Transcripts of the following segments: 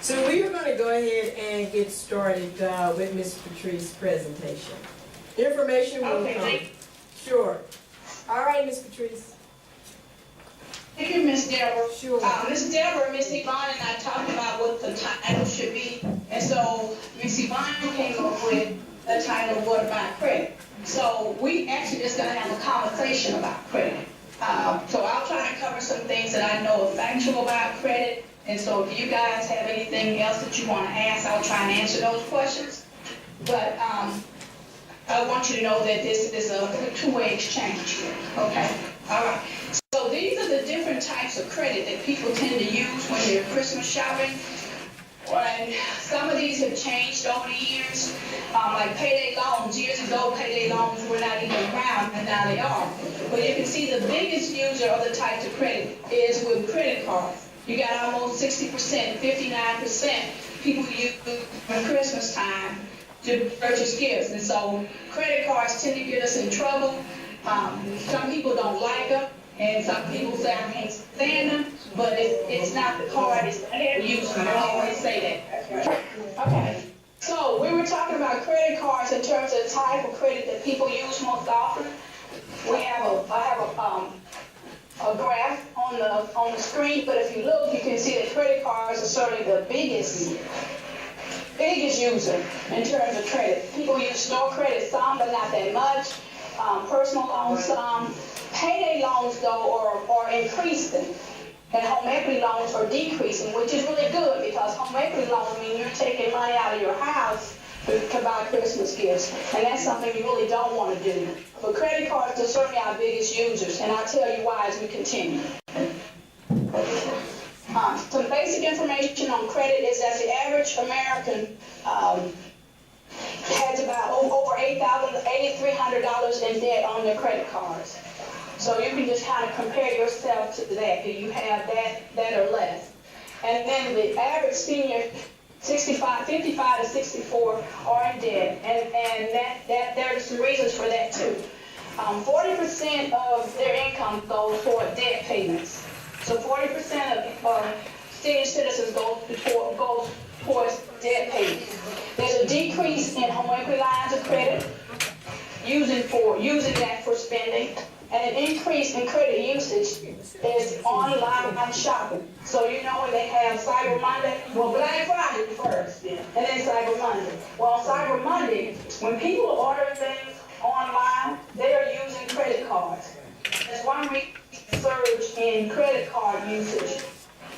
So we are going to go ahead and get started with Ms. Patrice's presentation. Information will come. Sure. All right, Ms. Patrice. Thank you, Ms. Deborah. Sure. Ms. Deborah, Ms. Yvonne and I talked about what the title should be, and so Ms. Yvonne came up with the title, What About Credit? So we actually just going to have a conversation about credit. So I'll try to cover some things that I know are factual about credit, and so if you guys have anything else that you want to ask, I'll try and answer those questions. But I want you to know that this is a two-way exchange here, okay? All right. So these are the different types of credit that people tend to use when they're Christmas shopping. And some of these have changed over the years, like payday loans. Years ago, payday loans were not even around, and now they are. But you can see the biggest user of the types of credit is with credit cards. You got almost 60%, 59% people use at Christmas time to purchase gifts. And so credit cards tend to get us in trouble. Some people don't like them, and some people say I can't stand them, but it's not the card, it's the user. I always say that. Okay, so we were talking about credit cards in terms of the type of credit that people use most often. I have a graph on the screen, but if you look, you can see that credit cards are certainly the biggest user in terms of credit. People use store credit some, but not that much. Personal loans some. Payday loans, though, are increasing, and home equity loans are decreasing, which is really good because home equity loans mean you're taking money out of your house to buy Christmas gifts, and that's something you really don't want to do. But credit cards are certainly our biggest users, and I'll tell you why as we continue. Some basic information on credit is that the average American has about over $8,300 in debt on their credit cards. So you can just kind of compare yourself to that. Do you have that or less? And then the average senior, 55 to 64, are in debt, and there are some reasons for that too. 40% of their income goes toward debt payments. So 40% of senior citizens goes towards debt payments. There's a decrease in home equity lines of credit, using that for spending. And an increase in credit usage is online shopping. So you know when they have Cyber Monday, well, Black Friday first, and then Cyber Monday. Well, on Cyber Monday, when people order things online, they are using credit cards. There's one surge in credit card usage,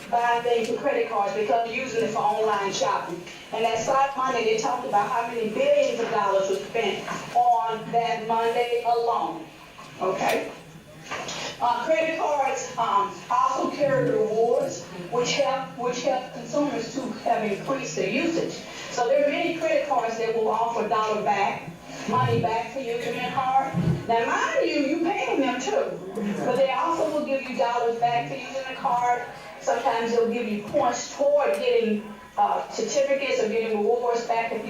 buying things with credit cards because they're using it for online shopping. And that Cyber Monday, they talked about how many billions of dollars were spent on that Monday alone. Okay. Credit cards also carry rewards, which help consumers to have increased their usage. So there are many credit cards that will offer money back for using their card. Now, mind you, you pay them too, but they also will give you dollars back for using the card. Sometimes they'll give you points toward getting certificates or getting rewards back if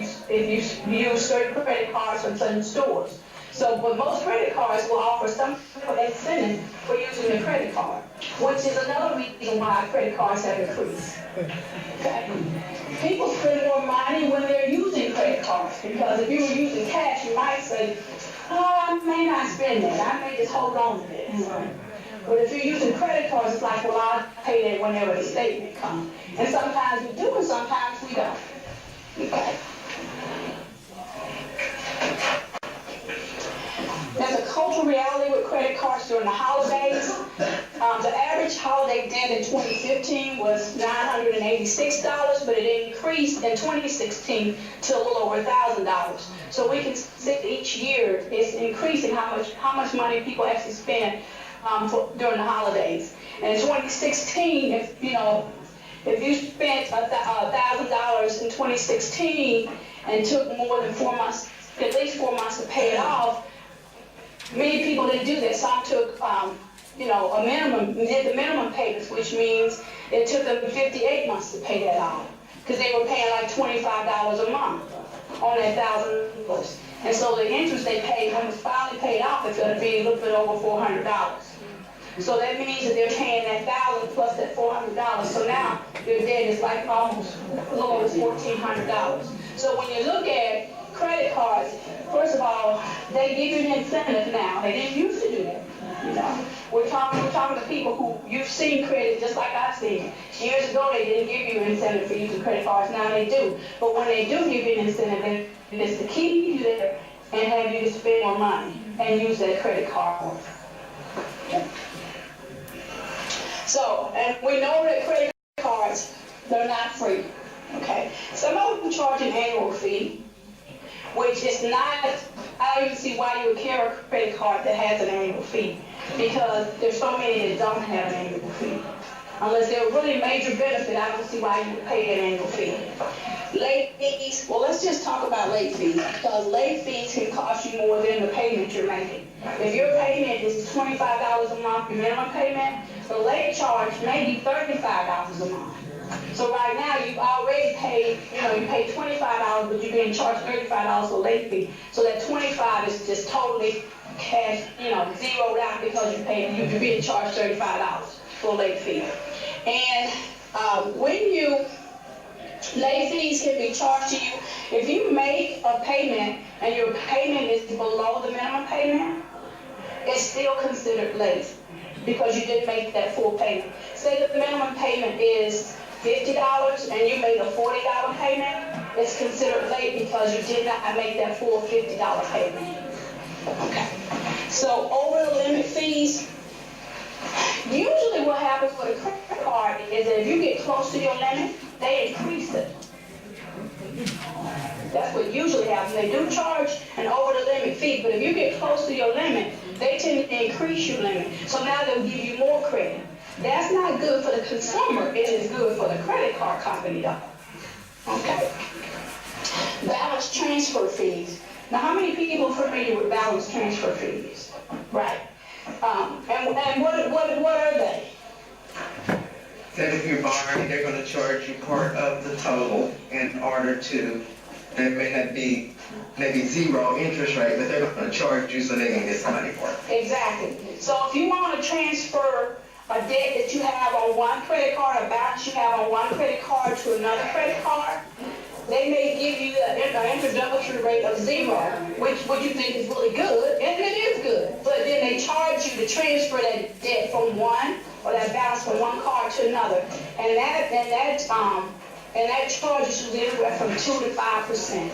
you use certain credit cards from certain stores. So, but most credit cards will offer some incentive for using the credit card, which is another reason why credit cards have increased. Okay. People spend more money when they're using credit cards because if you were using cash, you might say, "Oh, I may not spend that. I may just hold on to this." But if you're using credit cards, it's like, well, I'll pay that whenever the statement comes. And sometimes we do, and sometimes we don't. Okay. There's a cultural reality with credit cards during the holidays. The average holiday debt in 2015 was $986, but it increased in 2016 to a little over $1,000. So we can see each year it's increasing how much money people actually spend during the holidays. And in 2016, if you spent $1,000 in 2016 and took more than 4 months, at least 4 months to pay it off, many people didn't do that. Some took, did the minimum payments, which means it took them 58 months to pay that off because they were paying like $25 a month on that $1,000. And so the interest they paid, when it was finally paid off, it's going to be a little bit over $400. So that means that they're paying that $1,000 plus that $400. So now their debt is like almost low as $1,400. So when you look at credit cards, first of all, they give you an incentive now. They didn't used to do that. You know, we're talking to people who you've seen credit just like I've seen it. Years ago, they didn't give you an incentive for using credit cards. Now they do. But when they do give you an incentive, it's to keep you there and have you to spend more money and use that credit card. So, and we know that credit cards, they're not free. Okay, some of them charge an annual fee, which is not. I don't even see why you would carry a credit card that has an annual fee, because there's so many that don't have an annual fee. Unless they're a really major benefit, I don't see why you would pay an annual fee. Late fees, well, let's just talk about late fees, because late fees can cost you more than the payment you're making. If your payment is $25 a month, your minimum payment, the late charge may be $35 a month. So right now, you've already paid, you paid $25, but you're being charged $35 for late fee. So that $25 is just totally cash, zeroed out because you're being charged $35 for late fee. And late fees can be charged to you. If you make a payment and your payment is below the minimum payment, it's still considered late because you didn't make that full payment. Say that the minimum payment is $50 and you made a $40 payment, it's considered late because you did not make that full $50 payment. Okay. So over the limit fees, usually what happens with a credit card is that if you get close to your limit, they increase it. That's what usually happens. They do charge an over the limit fee, but if you get close to your limit, they tend to increase your limit. So now they'll give you more credit. That's not good for the consumer. It is good for the credit card company, though. Okay. Balance transfer fees. Now, how many people are familiar with balance transfer fees? Right. And what are they? That if you're borrowing, they're going to charge you part of the total in order to, there may not be maybe zero interest rate, but they're going to charge you so they can get some money for it. Exactly. So if you want to transfer a debt that you have on one credit card, a balance you have on one credit card to another credit card, they may give you an introductory rate of 0, which you think is really good, and it is good. But then they charge you to transfer that debt from one, or that balance from one card to another, and that charge is usually anywhere from 2 to 5%.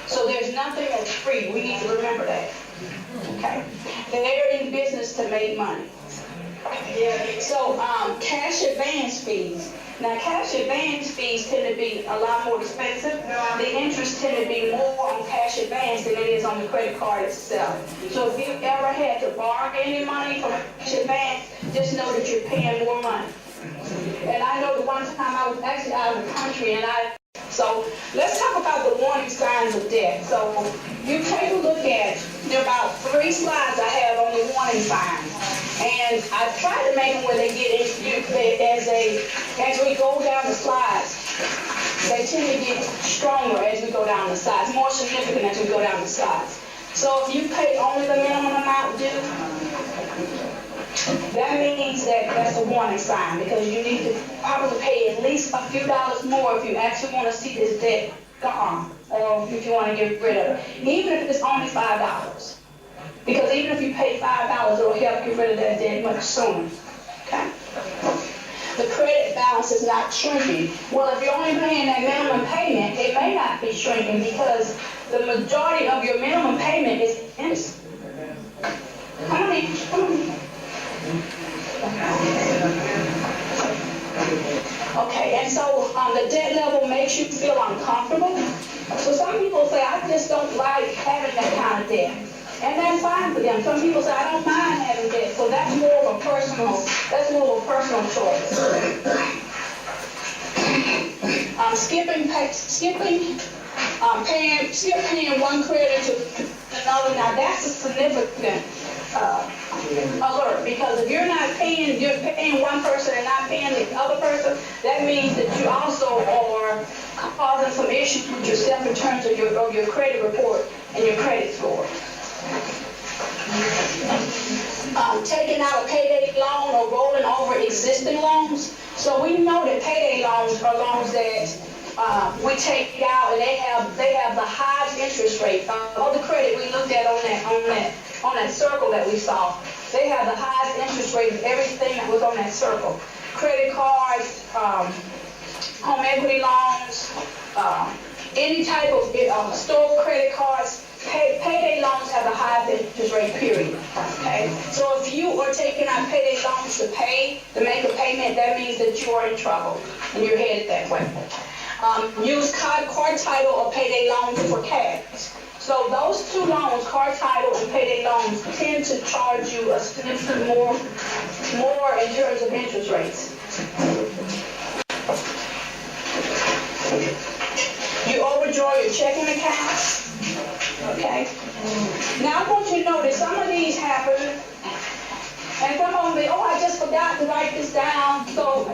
So there's nothing that's free. We need to remember that. Okay, they're in business to make money. So cash advance fees. Now, cash advance fees tend to be a lot more expensive. The interest tend to be more on cash advance than it is on the credit card itself. So if you've ever had to borrow any money from cash advance, just know that you're paying more money. And I know the one time I was actually out of the country, so let's talk about the warning signs of debt. So you take a look at, there are about 3 slides I have on the warning signs. And I try to make them where they get as we go down the slides, they tend to get stronger as we go down the slides, more significant as we go down the slides. So if you pay only the minimum amount due, that means that that's a warning sign, because you need to probably pay at least a few dollars more if you actually want to see this debt gone, or if you want to get rid of it, even if it's only $5. Because even if you pay $5, it'll help get rid of that debt much sooner. Okay? The credit balance is not shrinking. Well, if you're only paying that minimum payment, it may not be shrinking, because the majority of your minimum payment is interest. Come on in. Okay, and so the debt level makes you feel uncomfortable. So some people say, I just don't like having that kind of debt. And that's fine for them. Some people say, I don't mind having debt. So that's more of a personal choice. Paying one credit to another. Now that's a significant alert, because if you're paying one person and not paying the other person, that means that you also are causing some issues with yourself in terms of your credit report and your credit score. taking out a payday loan or rolling over existing loans. So we know that payday loans are loans that we take out, and they have the highest interest rate. All the credit we looked at on that circle that we saw, they have the highest interest rate of everything that was on that circle. Credit cards, home equity loans, any type of store credit cards. Payday loans have the highest interest rate, period. Okay? So if you are taking out payday loans to make a payment, that means that you are in trouble and you're headed that way. Use card title or payday loans for cash. So those two loans, card title and payday loans, tend to charge you a significant more in terms of interest rates. You overdraw your checking account. Okay? Now I want you to know that some of these happen, and some of them say, oh, I just forgot to write this down. So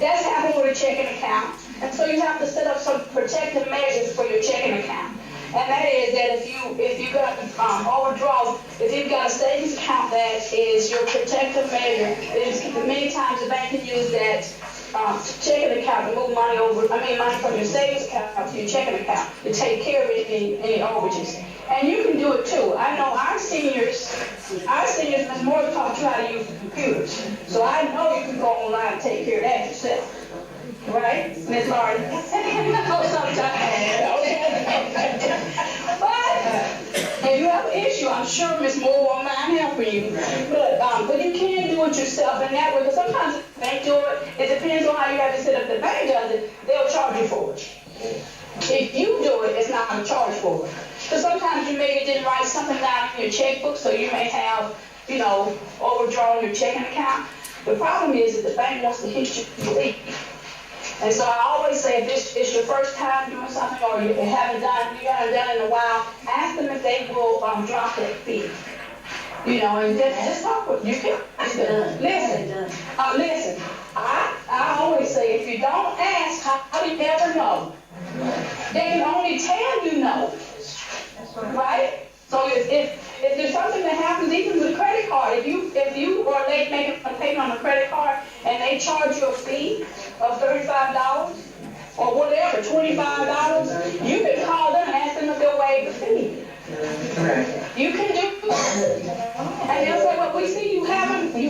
that's happened with a checking account. And so you have to set up some protective measures for your checking account. And that is that if you got overdraw, if you've got a savings account that is your protective measure, many times the bank can use that checking account to move money from your savings account to your checking account to take care of any overages. And you can do it too. I know our seniors is more taught you how to use the computers. So I know you can go online and take care of that yourself. Right, Ms. Lauren? Sometimes. But if you have an issue, I'm sure Ms. Moore won't mind helping you. But you can do it yourself in that way. Because sometimes the bank do it. It depends on how you have it set up. The bank does it, they'll charge you for it. If you do it, it's not going to charge for it. Because sometimes you maybe didn't write something down in your checkbook, so you may have, overdrawn your checking account. The problem is that the bank wants to hit you for leak. And so I always say, if it's your first time doing something, or you haven't done it in a while, ask them if they will drop that fee. And just talk with them. You can listen. I always say, if you don't ask, how do you ever know? They can only tell you no. Right? So if there's something that happens, even with a credit card, if you are late making a payment on a credit card and they charge you a fee of $35 or whatever, $25, you can call them and ask them if they'll waive the fee. You can do it. And they'll say, well, we see you haven't had.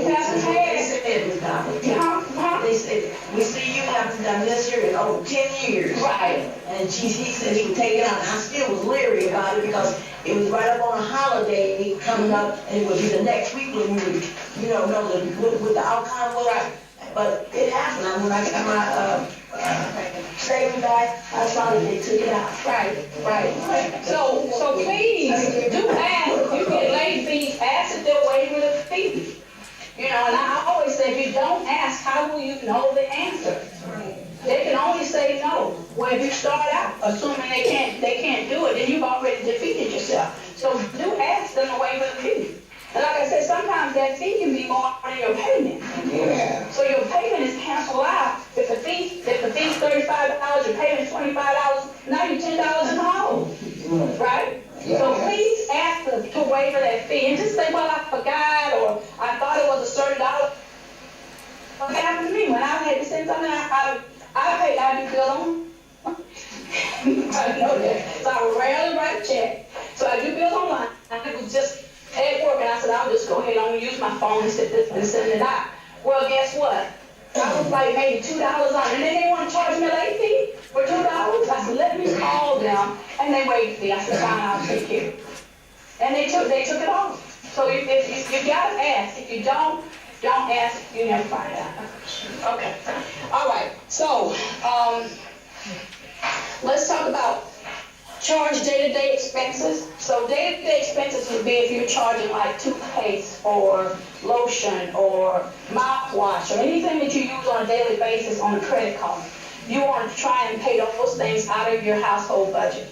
They said, we see you haven't done this here in over 10 years. Right. And he said he would take it out. And I still was leery about it because it was right up on a holiday coming up, and it would be the next week when we would, know what the outcome was. Right. But it happened. And when I got my savings back, I saw that they took it out. Right. So please do ask. If you get late fees, ask if they'll waive the fee. And I always say, if you don't ask, how will you know the answer? They can only say no. Well, if you start out assuming they can't do it, then you've already defeated yourself. So do ask them to waive the fee. And like I said, sometimes that fee can be more than your payment. Yeah. So your payment is canceled out. If the fee's $35, your payment is $25, now you're $10 in the hole. Right? Yeah. So please ask them to waive that fee. And just say, well, I forgot, or I thought it was a certain dollar. What happened to me when I had to send something, I do bill on. I know that. So I rarely write a check. So I do bills online. I was just at work, and I said, I'll just go ahead and use my phone and send it out. Well, guess what? I was like maybe $2 on it. And then they want to charge me a late fee for $2. I said, let me call them. And they waived the fee. I said, fine, I'll take care of it. And they took it off. So if you got to ask. If you don't ask, you never find out. Okay. All right. So let's talk about charge day-to-day expenses. So day-to-day expenses would be if you're charging like toothpaste or lotion or mouthwash or anything that you use on a daily basis on a credit card. You want to try and pay those things out of your household budget.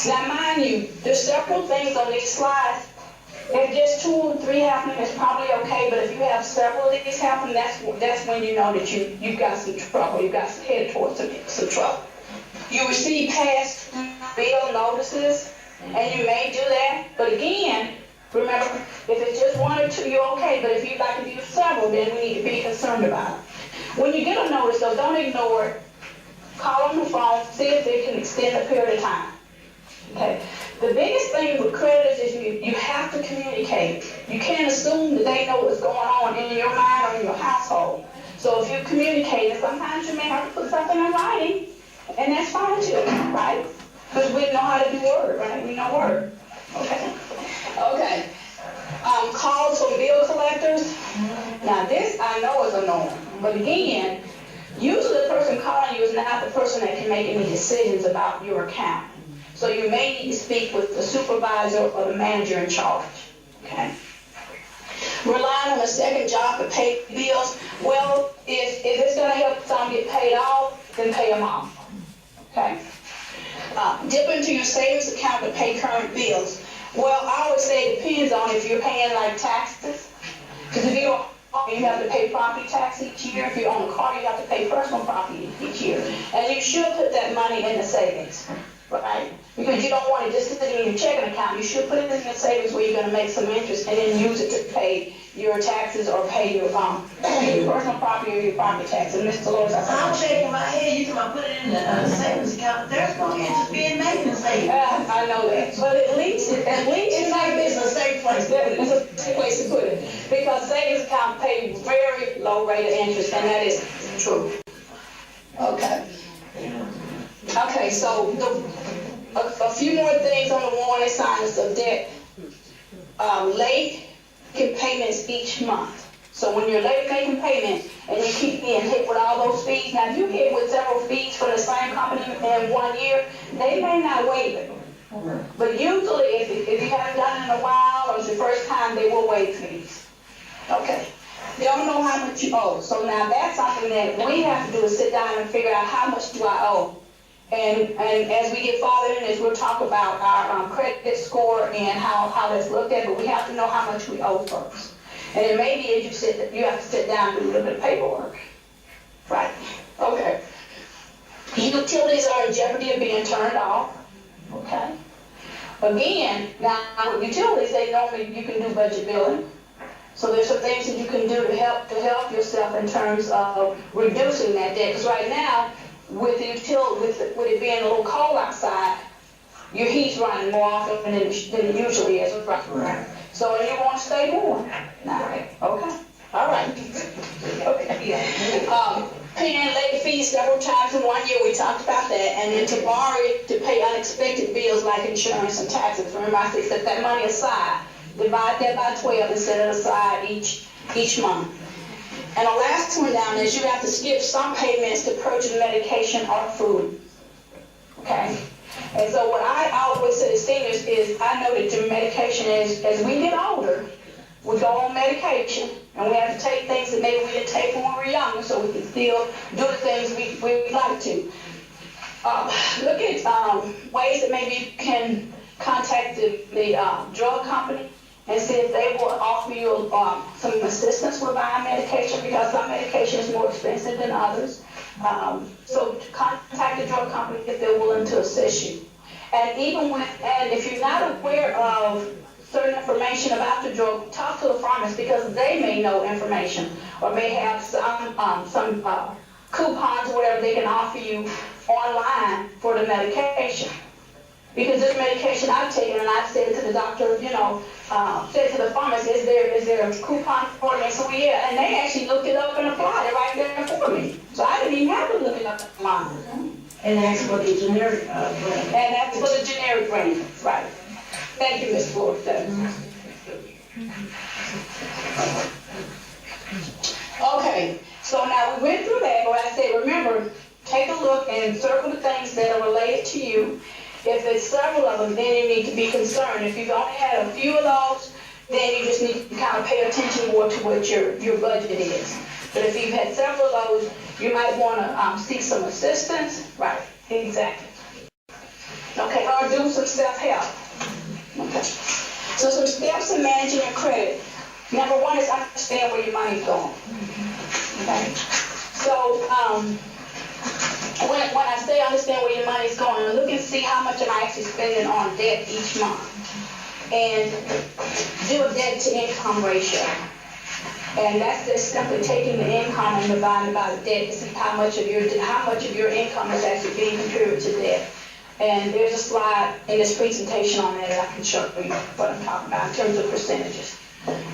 Now, mind you, there's several things on these slides. If just 2 or 3 happening, it's probably okay. But if you have several of these happening, that's when you know that you've got some trouble. You've got headed towards some trouble. You receive past bill notices, and you may do that. But again, Remember, if it's just one or two, you're okay, but if you'd like to do several, then we need to be concerned about it. When you get a notice, though, don't ignore it. Call on the phone, see if they can extend the period of time. Okay? The biggest thing with creditors is you have to communicate. You can't assume that they know what's going on in your mind or in your household. So if you communicate, and sometimes you may have to put something in writing, and that's fine too, right? Because we know how to do word, right? We know word. Okay. Okay. Calls from bill collectors. Now this I know is a norm, but again, usually the person calling you is not the person that can make any decisions about your account. So you may need to speak with the supervisor or the manager in charge. Okay. Relying on a second job to pay bills. Well, if it's going to help some get paid off, then pay them off. Okay. Dip into your savings account to pay current bills. Well, I always say it depends on if you're paying like taxes. Because if you have to pay property tax each year. If you own a car, you have to pay personal property each year. And you should put that money in the savings, right? Because you don't want it just sitting in your checking account. You should put it in the savings where you're going to make some interest and then use it to pay your taxes or pay your personal property or your property tax. And Mr. Lewis, I'm shaking my head. You can put it in the savings account. There's no interest being made in the savings. I know that, but at least It's like it's a safe place to put it. it's a safe place to put it because savings account pay very low rate of interest, and that is true. Okay. Okay, so a few more things on the warning signs of debt. Late payments each month. So when you're late making payments and you keep getting hit with all those fees, now if you hit with several fees for the same company in 1 year, they may not waive it. But usually if you haven't done it in a while or it's your first time, they will waive fees. Okay. They don't know how much you owe. So now that's something that we have to do is sit down and figure out how much do I owe. And as we get farther in this, we'll talk about our credit score and how that's looked at, but we have to know how much we owe first. And it may be as you have to sit down and do a little bit of paperwork. Right. Okay. Utilities are in jeopardy of being turned off. Okay. Again, now with utilities, you can do budget billing. So there's some things that you can do to help yourself in terms of reducing that debt. Because right now, with the utility, with it being a little cold outside, your heat's running more often than it usually is. Right. So you want to stay warm. Okay. All right. Okay. Paying late fees several times in 1 year, we talked about that, and then to borrow it to pay unexpected bills like insurance and taxes. Remember, I said set that money aside. Divide that by 12 and set it aside each month. And the last one down is you have to skip some payments to purchase medication or food. Okay? And so what I always say to seniors is I know that your medication is, as we get older, we go on medication, and we have to take things that maybe we didn't take when we were younger so we can still do the things we like to. Look at ways that maybe you can contact the drug company and see if they will offer you some assistance with buying medication, because some medication is more expensive than others. So contact the drug company if they're willing to assist you. And if you're not aware of certain information about the drug, talk to the pharmacist, because they may know information or may have some coupons or whatever they can offer you online for the medication. Because this medication I've taken, and I've said to the doctor, said to the pharmacist, is there a coupon for me? So yeah, and they actually looked it up and applied it right there for me. So I didn't even have to look it up online. And that's for the generic brand. And that's for the generic brand, right. Thank you, Ms. Ford. Okay, so now we went through that, but I said, remember, take a look and circle the things that are related to you. If it's several of them, then you need to be concerned. If you've only had a few of those, then you just need to kind of pay attention more to what your budget is. But if you've had several of those, you might want to seek some assistance. Right, exactly. Okay, or do some self-help. Okay. So some steps in managing your credit. Number one is understand where your money's going. Okay. So when I say understand where your money's going, look and see how much am I actually spending on debt each month. and do a debt to income ratio. And that's just simply taking the income and dividing by the debt to see how much of your income is actually being contributed to debt. And there's a slide in this presentation on that I can show you what I'm talking about in terms of percentages.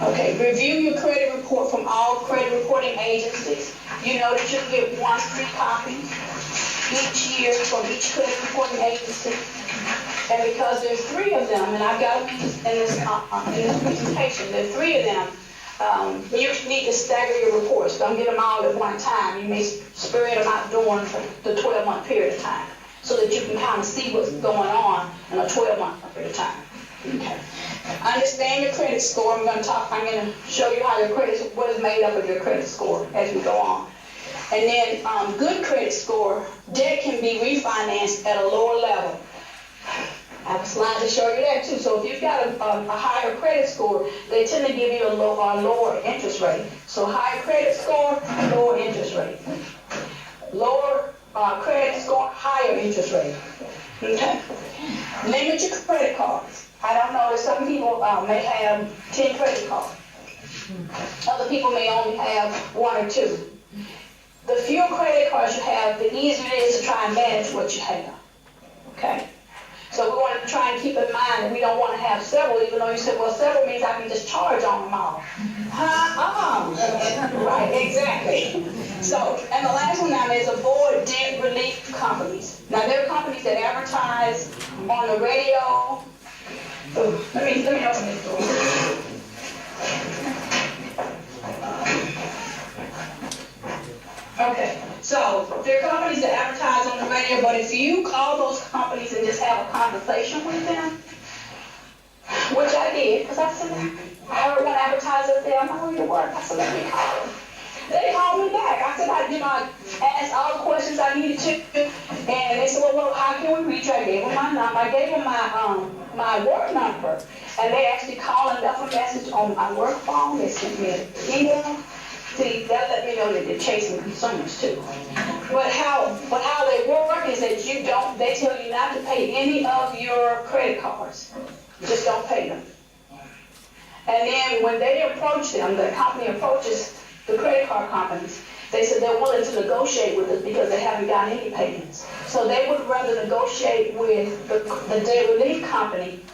Okay, review your credit report from all credit reporting agencies. You know that you'll get 1 free copy each year from each credit reporting agency. And because there's 3 of them, and I've got them in this presentation, there are 3 of them. You need to stagger your reports. Don't get them all at one time. You may spread them out during the 12-month period of time so that you can kind of see what's going on in a 12-month period of time. Okay. Understand your credit score. I'm going to show you how your credit, what is made up of your credit score as we go on. And then good credit score, debt can be refinanced at a lower level. I have a slide to show you that too. So if you've got a higher credit score, they tend to give you a lower interest rate. So higher credit score, lower interest rate. Lower credit score, higher interest rate. Okay. Limit your credit cards. I don't know, some people may have 10 credit cards. Other people may only have 1 or 2. The fewer credit cards you have, the easier it is to try and manage what you have. Okay? So we want to try and keep in mind that we don't want to have several, even though you said, well, several means I can just charge on them all. Right, exactly. So, and the last one now is avoid debt relief companies. Now, there are companies that advertise on the radio. Let me open this door. Okay, so there are companies that advertise on the radio, but if you call those companies and just have a conversation with them, which I did, because I said, I heard one advertiser say, I'm not going to work. I said, let me call them. They called me back. I said, I asked all the questions I needed to, and they said, well, how can we reach you? I gave them my number. I gave them my work number, and they actually called and left a message on my work phone. They sent me an email. See, that let me know that they're chasing consumers too. But how they work is that they tell you not to pay any of your credit cards. Just don't pay them. And then when they approach them, the company approaches the credit card companies, they said they're willing to negotiate with us because they haven't gotten any payments. So they would rather negotiate with the debt relief company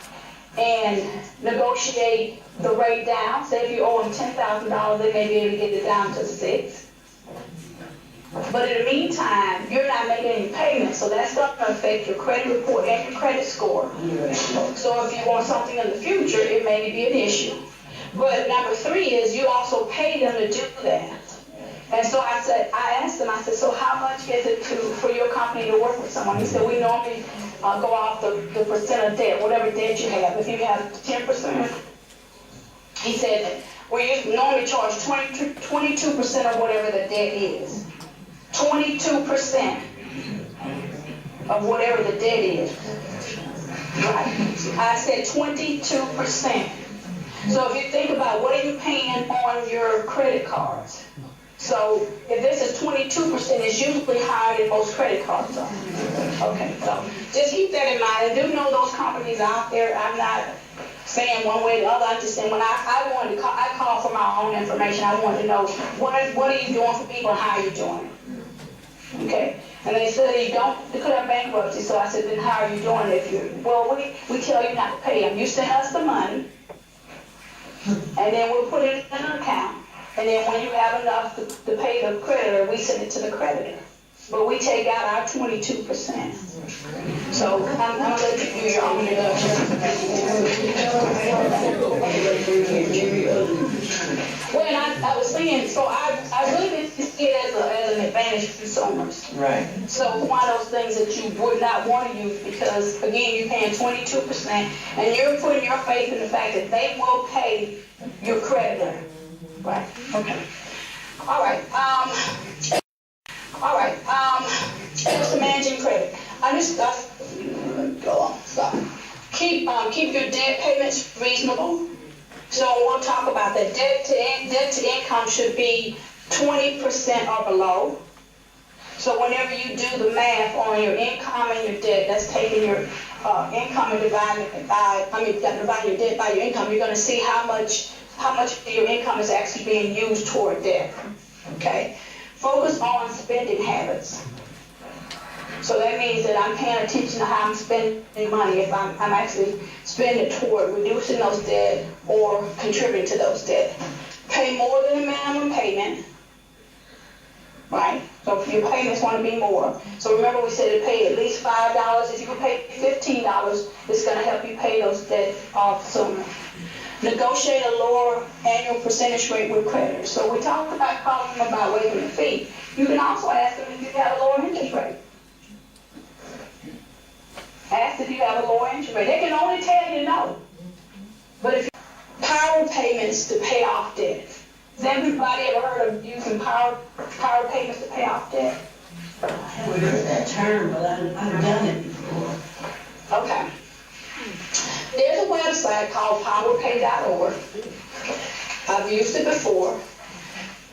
and negotiate the rate down. Say if you owe them $10,000, they may be able to get it down to 6. But in the meantime, you're not making any payments, so that's going to affect your credit report and your credit score. So if you want something in the future, it may be an issue. But number 3 is you also pay them to do that. And so I asked them, so how much is it for your company to work with someone? He said, we normally go off the percent of debt, whatever debt you have. If you have 10%, he said, we normally charge 22% of whatever the debt is. 22% of whatever the debt is. Right. I said 22%. So if you think about what are you paying on your credit cards? So if this is 22%, it's usually higher than most credit cards are. Okay, so just keep that in mind. And do know those companies out there. I'm not saying one way or the other. I'm just saying when I call for my own information. I wanted to know what are you doing for people and how are you doing it. Okay. And they said you could have bankruptcy. So I said, then how are you doing it? Well, we tell you not to pay them. You send us the money, and then we'll put it in an account. And then when you have enough to pay the creditor, we send it to the creditor. But we take out our 22%. So I'm going to let you do your own deduction. Well, I was saying, so I really didn't see it as an advantage for consumers. Right. So one of those things that you would not want to use because, again, you're paying 22%, and you're putting your faith in the fact that they will pay your creditor. Right. Okay. All right. Just managing credit. Go on. Stop. Keep your debt payments reasonable. So we'll talk about that. Debt to income should be 20% or below. So whenever you do the math on your income and your debt, that's taking your income and divide your debt by your income, you're gonna see how much of your income is actually being used toward debt, okay? Focus on spending habits. So that means that I'm paying attention to how I'm spending money, if I'm actually spending it toward reducing those debt or contributing to those debt. Pay more than the minimum payment, right? So if your payments want to be more. So remember we said to pay at least $5. If you can pay $15, it's going to help you pay those debt off sooner. Negotiate a lower annual percentage rate with creditors. So we talked about calling them about waiving the fee. You can also ask them if you have a lower interest rate. Ask if you have a lower interest rate. They can only tell you no. But if you power payments to pay off debt. Has everybody ever heard of using power payments to pay off debt? I haven't heard that term, but I've done it before. Okay. There's a website called powerpay.org. I've used it before.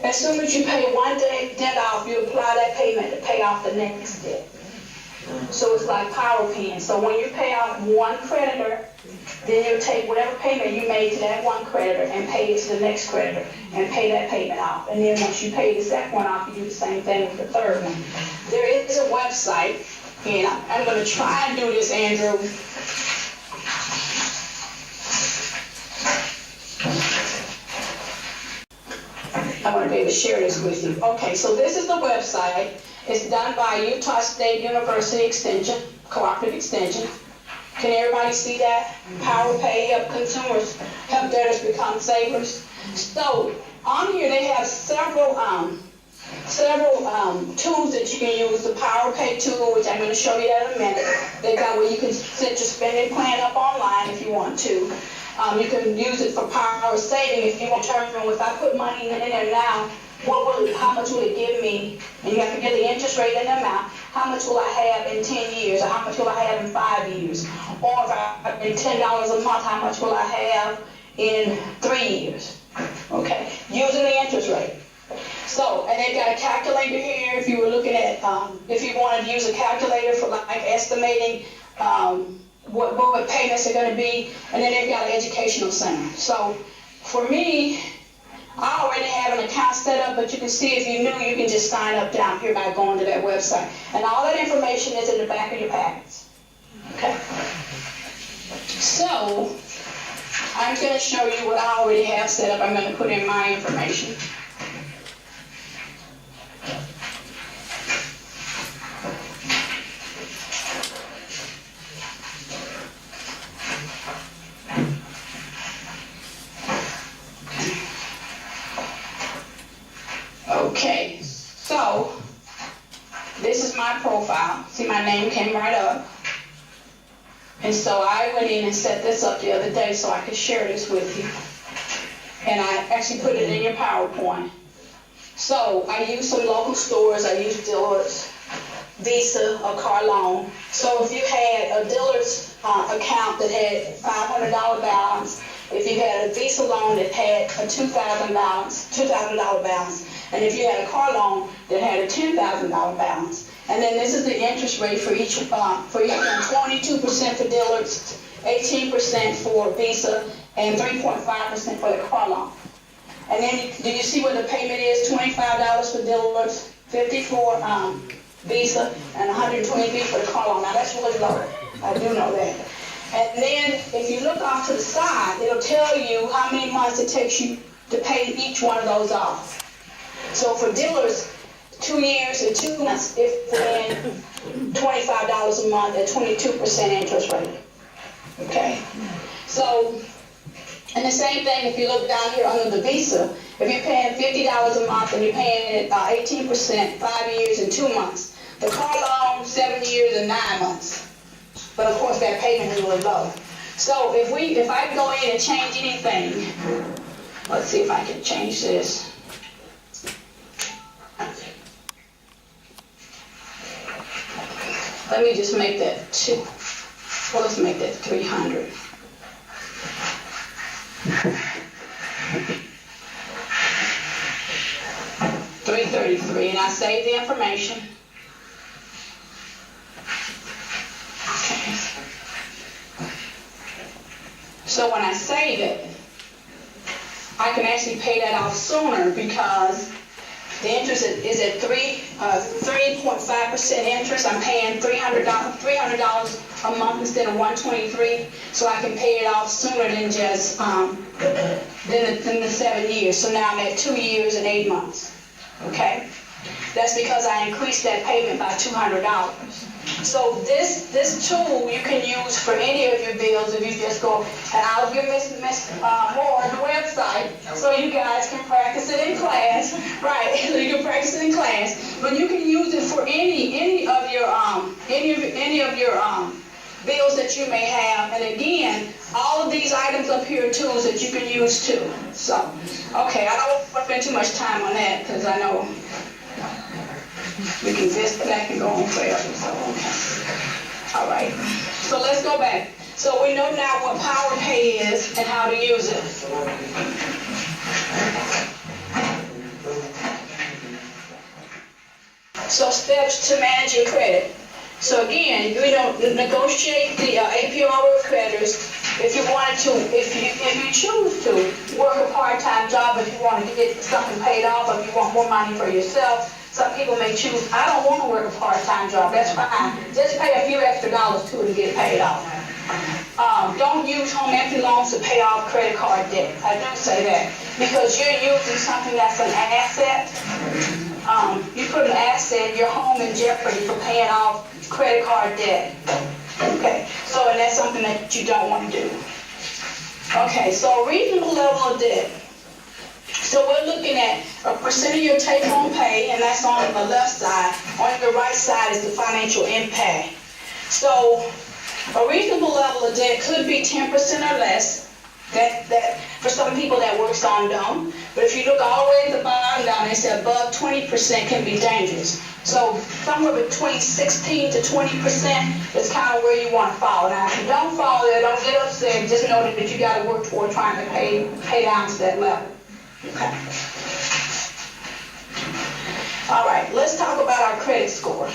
As soon as you pay one debt off, you apply that payment to pay off the next debt. So it's like power paying. So when you pay off one creditor, then you'll take whatever payment you made to that one creditor and pay it to the next creditor and pay that payment off. And then once you pay the second one off, you do the same thing with the third one. There is a website, and I'm going to try and do this, Andrew. I want to be able to share this with you. Okay, so this is the website. It's done by Utah State University Extension, Cooperative Extension. Can everybody see that? Power Pay, help consumers, help debtors become savers. So on here they have several tools that you can use. The Power Pay tool, which I'm going to show you that in a minute. They got where you can set your spending plan up online if you want to. You can use it for power saving if you want to determine if I put money in there now, how much will it give me? And you have to get the interest rate and the amount. How much will I have in 10 years? Or how much will I have in 5 years? Or if I pay $10 a month, how much will I have in 3 years? Okay, using the interest rate. So, and they've got a calculator here if you were looking at, if you wanted to use a calculator for like estimating what payments are going to be. And then they've got an educational center. So for me, I already have an account set up, but you can see if you're new, you can just sign up down here by going to that website. And all that information is in the back of your packets. Okay? So, I'm going to show you what I already have set up. I'm going to put in my information. Okay, so this is my profile. See, my name came right up. And so I went in and set this up the other day so I could share this with you. And I actually put it in your PowerPoint. So I used some local stores. I used Dillard's, Visa, or car loan. So if you had a Dillard's account that had $500 balance, if you had a Visa loan that had a $2,000 balance, and if you had a car loan that had a $10,000 balance, and then this is the interest rate for each one, 22% for Dillard's, 18% for Visa, and 3.5% for the car loan. And then do you see what the payment is? $25 for Dillard's, 50 for Visa, and 123 for the car loan. Now that's really low. I do know that. And then if you look off to the side, it'll tell you how many months it takes you to pay each one of those off. So for Dillard's, 2 years and 2 months, if then $25 a month at 22% interest rate. Okay? So, and the same thing if you look down here under the Visa, if you're paying $50 a month and you're paying it 18%, 5 years and 2 months. The car loan, 7 years and 9 months. But of course that payment is really low. So if I go in and change anything, let's see if I can change this. Let me just make that 2. Well, let's make that 300. $333, and I save the information. Okay. So when I save it, I can actually pay that off sooner because the interest is at 3.5% interest. I'm paying $300 a month instead of $123, so I can pay it off sooner than just than the 7 years. So now I'm at 2 years and 8 months. Okay, that's because I increased that payment by $200. So this tool you can use for any of your bills if you just go, and I'll give Miss Moore the website so you guys can practice it in class, right? So you can practice it in class, but you can use it for any of your bills that you may have. And again, all of these items up here are tools that you can use too. So, okay, I don't want to spend too much time on that because I know we can just back and go on forever. So, okay. All right. So let's go back. So we know now what Power Pay is and how to use it. So steps to manage your credit. So again, negotiate the APR with creditors. If you wanted to, if you choose to work a part-time job, if you want to get something paid off, if you want more money for yourself. Some people may choose, I don't want to work a part-time job, that's fine. Just pay a few extra dollars to it to get paid off. Don't use home equity loans to pay off credit card debt. I do say that. Because you're using something that's an asset. You put an asset, your home in jeopardy for paying off credit card debt. Okay, so and that's something that you don't want to do. Okay, so a reasonable level of debt. So we're looking at a percent of your take-home pay, and that's on the left side. On the right side is the financial impact. So a reasonable level of debt could be 10% or less. That for some people that works on them. But if you look all the way at the bottom down, they say above 20% can be dangerous. So somewhere between 16 to 20% is kind of where you want to fall. Now, if you don't fall there, don't get upset. Just know that you got to work toward trying to pay down to that level. Okay. All right, let's talk about our credit score.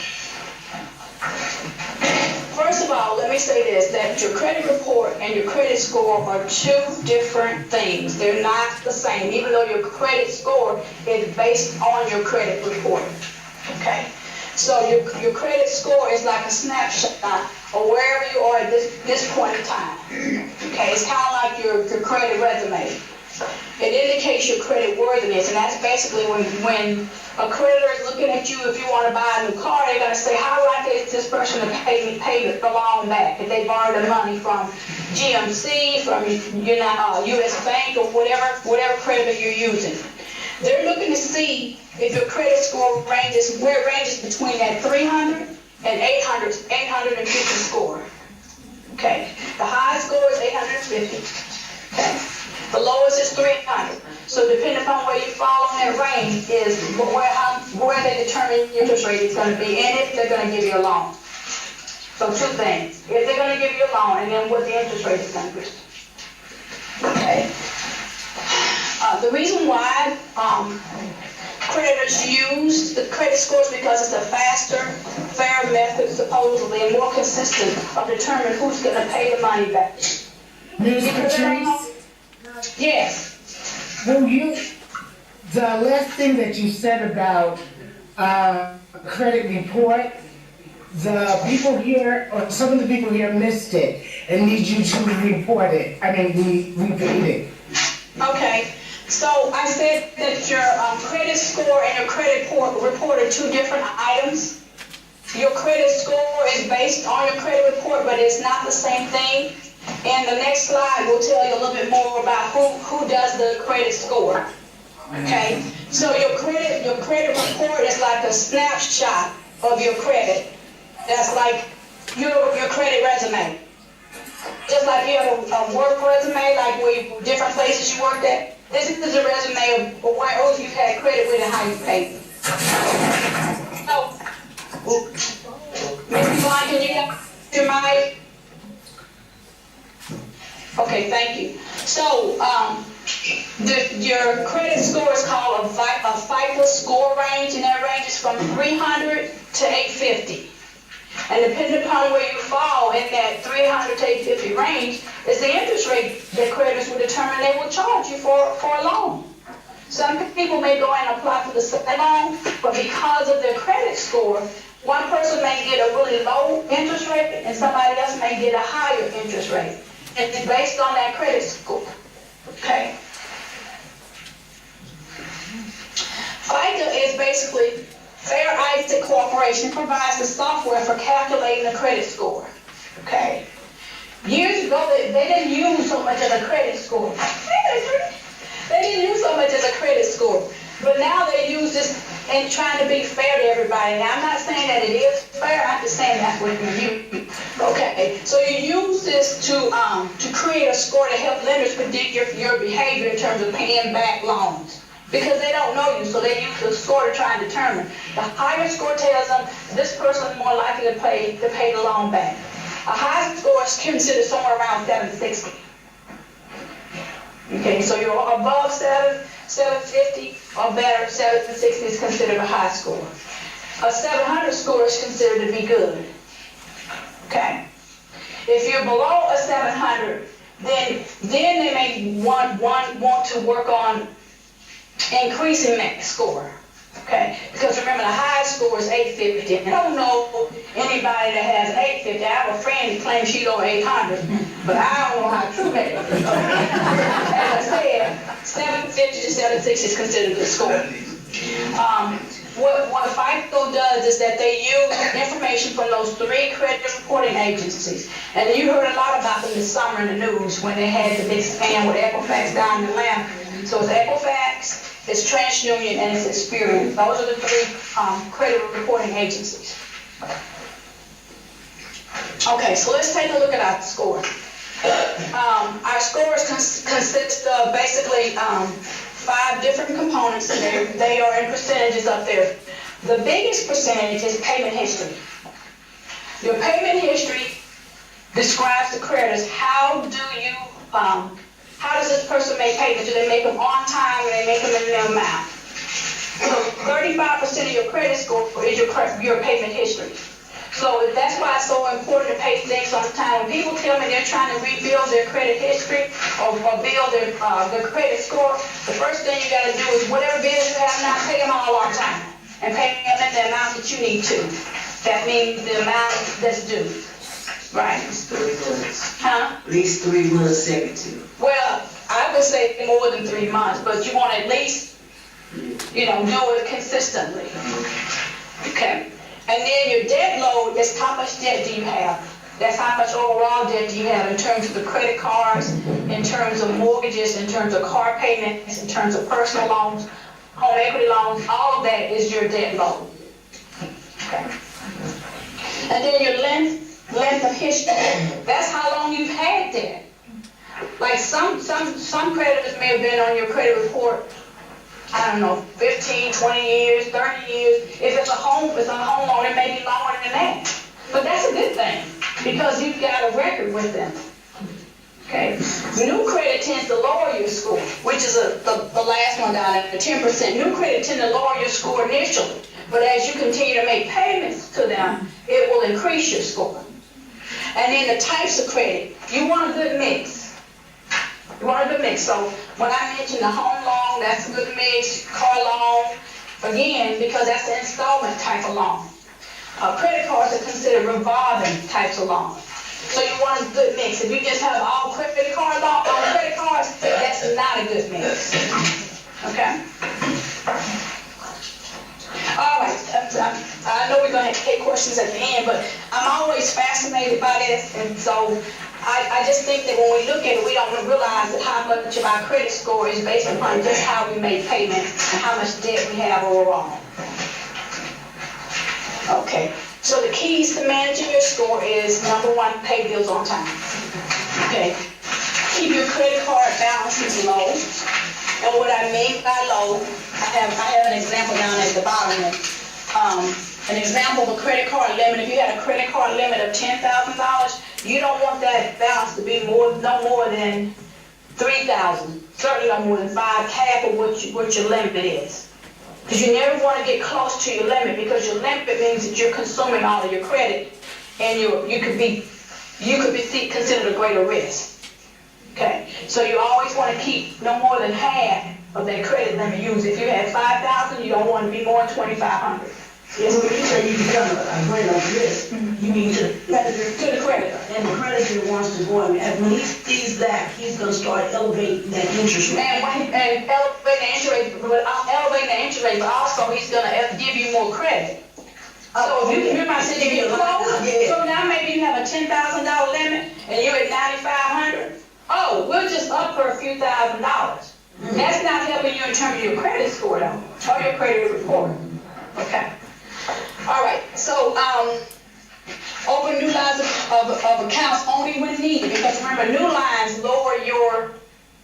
First of all, let me say this, that your credit report and your credit score are two different things. They're not the same, even though your credit score is based on your credit report. Okay? So your credit score is like a snapshot of wherever you are at this point in time. Okay? It's kind of like your credit resume. It indicates your credit worthiness, and that's basically when a creditor is looking at you. If you want to buy a new car, they're going to say, how likely is this person to pay the loan back? If they borrowed the money from GMC, from U.S. Bank, or whatever creditor you're using. They're looking to see if your credit score ranges between that 300 and 850 score. Okay, the highest score is 850. Okay. The lowest is 300. So depending upon where you fall on that range is where they determine your interest rate is going to be, and if they're going to give you a loan. So two things. If they're going to give you a loan, and then what the interest rate is going to be. Okay. The reason why creditors use the credit scores because it's a faster, fairer method, supposedly, and more consistent of determining who's going to pay the money back. Ms. Patrice? Yes. Well, the last thing that you said about credit report, the people here, or some of the people here missed it and need you to report it. Repeat it. Okay. So I said that your credit score and your credit report are two different items. Your credit score is based on your credit report, but it's not the same thing. And the next slide will tell you a little bit more about who does the credit score. Okay? So your credit report is like a snapshot of your credit. That's like your credit resume. Just like you have a work resume, like where different places you worked at. This is a resume of where you've had credit with and how you paid. So, Ms. Blunt, can you get your mic? Okay, thank you. So, your credit score is called a FICO score range, and that ranges from 300 to 850. And depending upon where you fall in that 300 to 850 range, is the interest rate that creditors will determine they will charge you for a loan. Some people may go and apply for the same loan, but because of their credit score, one person may get a really low interest rate and somebody else may get a higher interest rate. And it's based on that credit score. Okay? FICA is basically Fair Isaac Corporation provides the software for calculating the credit score. Okay? Years ago, they didn't use so much as a credit score. They didn't use so much as a credit score. But now they use this and trying to be fair to everybody. Now, I'm not saying that it is fair. I'm just saying that's what you use. Okay, so you use this to create a score to help lenders predict your behavior in terms of paying back loans. Because they don't know you, so they use the score to try and determine. The higher score tells them this person is more likely to pay the loan back. A high score is considered somewhere around 760. Okay, so you're above 750 or better, 760 is considered a high score. A 700 score is considered to be good. Okay. If you're below a 700, then they may want to work on increasing that score. Okay, because remember the highest score is 850. And I don't know anybody that has 850. I have a friend that claims she's over 800, but I don't know how true that is. As I said, 750 to 760 is considered a good score. What FICO does is that they use information from those 3 credit reporting agencies. And you heard a lot about them this summer in the news when they had the big scam with Equifax down in Atlanta. So it's Equifax, it's TransUnion, and it's Experian. Those are the 3 credit reporting agencies. Okay, so let's take a look at our score. Our scores consist of basically 5 different components, and they are in percentages up there. The biggest percentage is payment history. Your payment history describes to creditors how does this person make payments? Do they make them on time or they make them in the amount? So 35% of your credit score is your payment history. So that's why it's so important to pay things on time. When people tell me they're trying to rebuild their credit history or build their credit score, the first thing you got to do is whatever bills you have now, pay them all on time. And pay them in the amount that you need to. That means the amount that's due. Right. At least 3 months. Huh? At least 3 months, 72. Well, I would say more than 3 months, but you want to at least, do it consistently. Okay. And then your debt load is how much debt do you have? That's how much overall debt do you have in terms of the credit cards, in terms of mortgages, in terms of car payments, in terms of personal loans, home equity loans. All of that is your debt load. Okay. And then your length of history. That's how long you've had debt. Like some creditors may have been on your credit report, I don't know, 15, 20 years, 30 years. If it's a home loan, it may be longer than that. But that's a good thing because you've got a record with them. Okay. New credit tends to lower your score, which is the last one down at the 10%. New credit tends to lower your score initially, but as you continue to make payments to them, it will increase your score. And then the types of credit, you want a good mix. You want a good mix. So when I mentioned the home loan, that's a good mix. Car loan, again, because that's the installment type of loan. Credit cards are considered revolving types of loans. So you want a good mix. If you just have all credit cards, that's not a good mix. Okay? All right. I know we're going to take questions at the end, but I'm always fascinated by this, and so I just think that when we look at it, we don't realize that how much of our credit score is based upon just how we make payments and how much debt we have overall. Okay, so the keys to managing your score is, number 1, pay bills on time. Okay, keep your credit card balances low. And what I mean by low, I have an example down at the bottom. An example of a credit card limit. If you had a credit card limit of $10,000, you don't want that balance to be no more than $3,000. Certainly no more than half of what your limit is. Because you never want to get close to your limit, because your limit means that you're consuming all of your credit, and you could be considered a greater risk. Okay, so you always want to keep no more than half of that credit limit used. If you have 5,000, you don't want to be more than 2,500. Yes, when you say you become a greater risk, you mean to the creditor? To the creditor. And the creditor wants to go, and when he sees that, he's gonna start elevating that interest rate. And elevating the interest rate, but also he's gonna give you more credit. So if you might say you get close, so now maybe you have a $10,000 limit and you're at 9,500. Oh, we'll just up for a few $1,000s. That's not helping you in terms of your credit score though, or your credit report. Okay. All right. So open new lines of accounts only when needed, because remember, new lines lower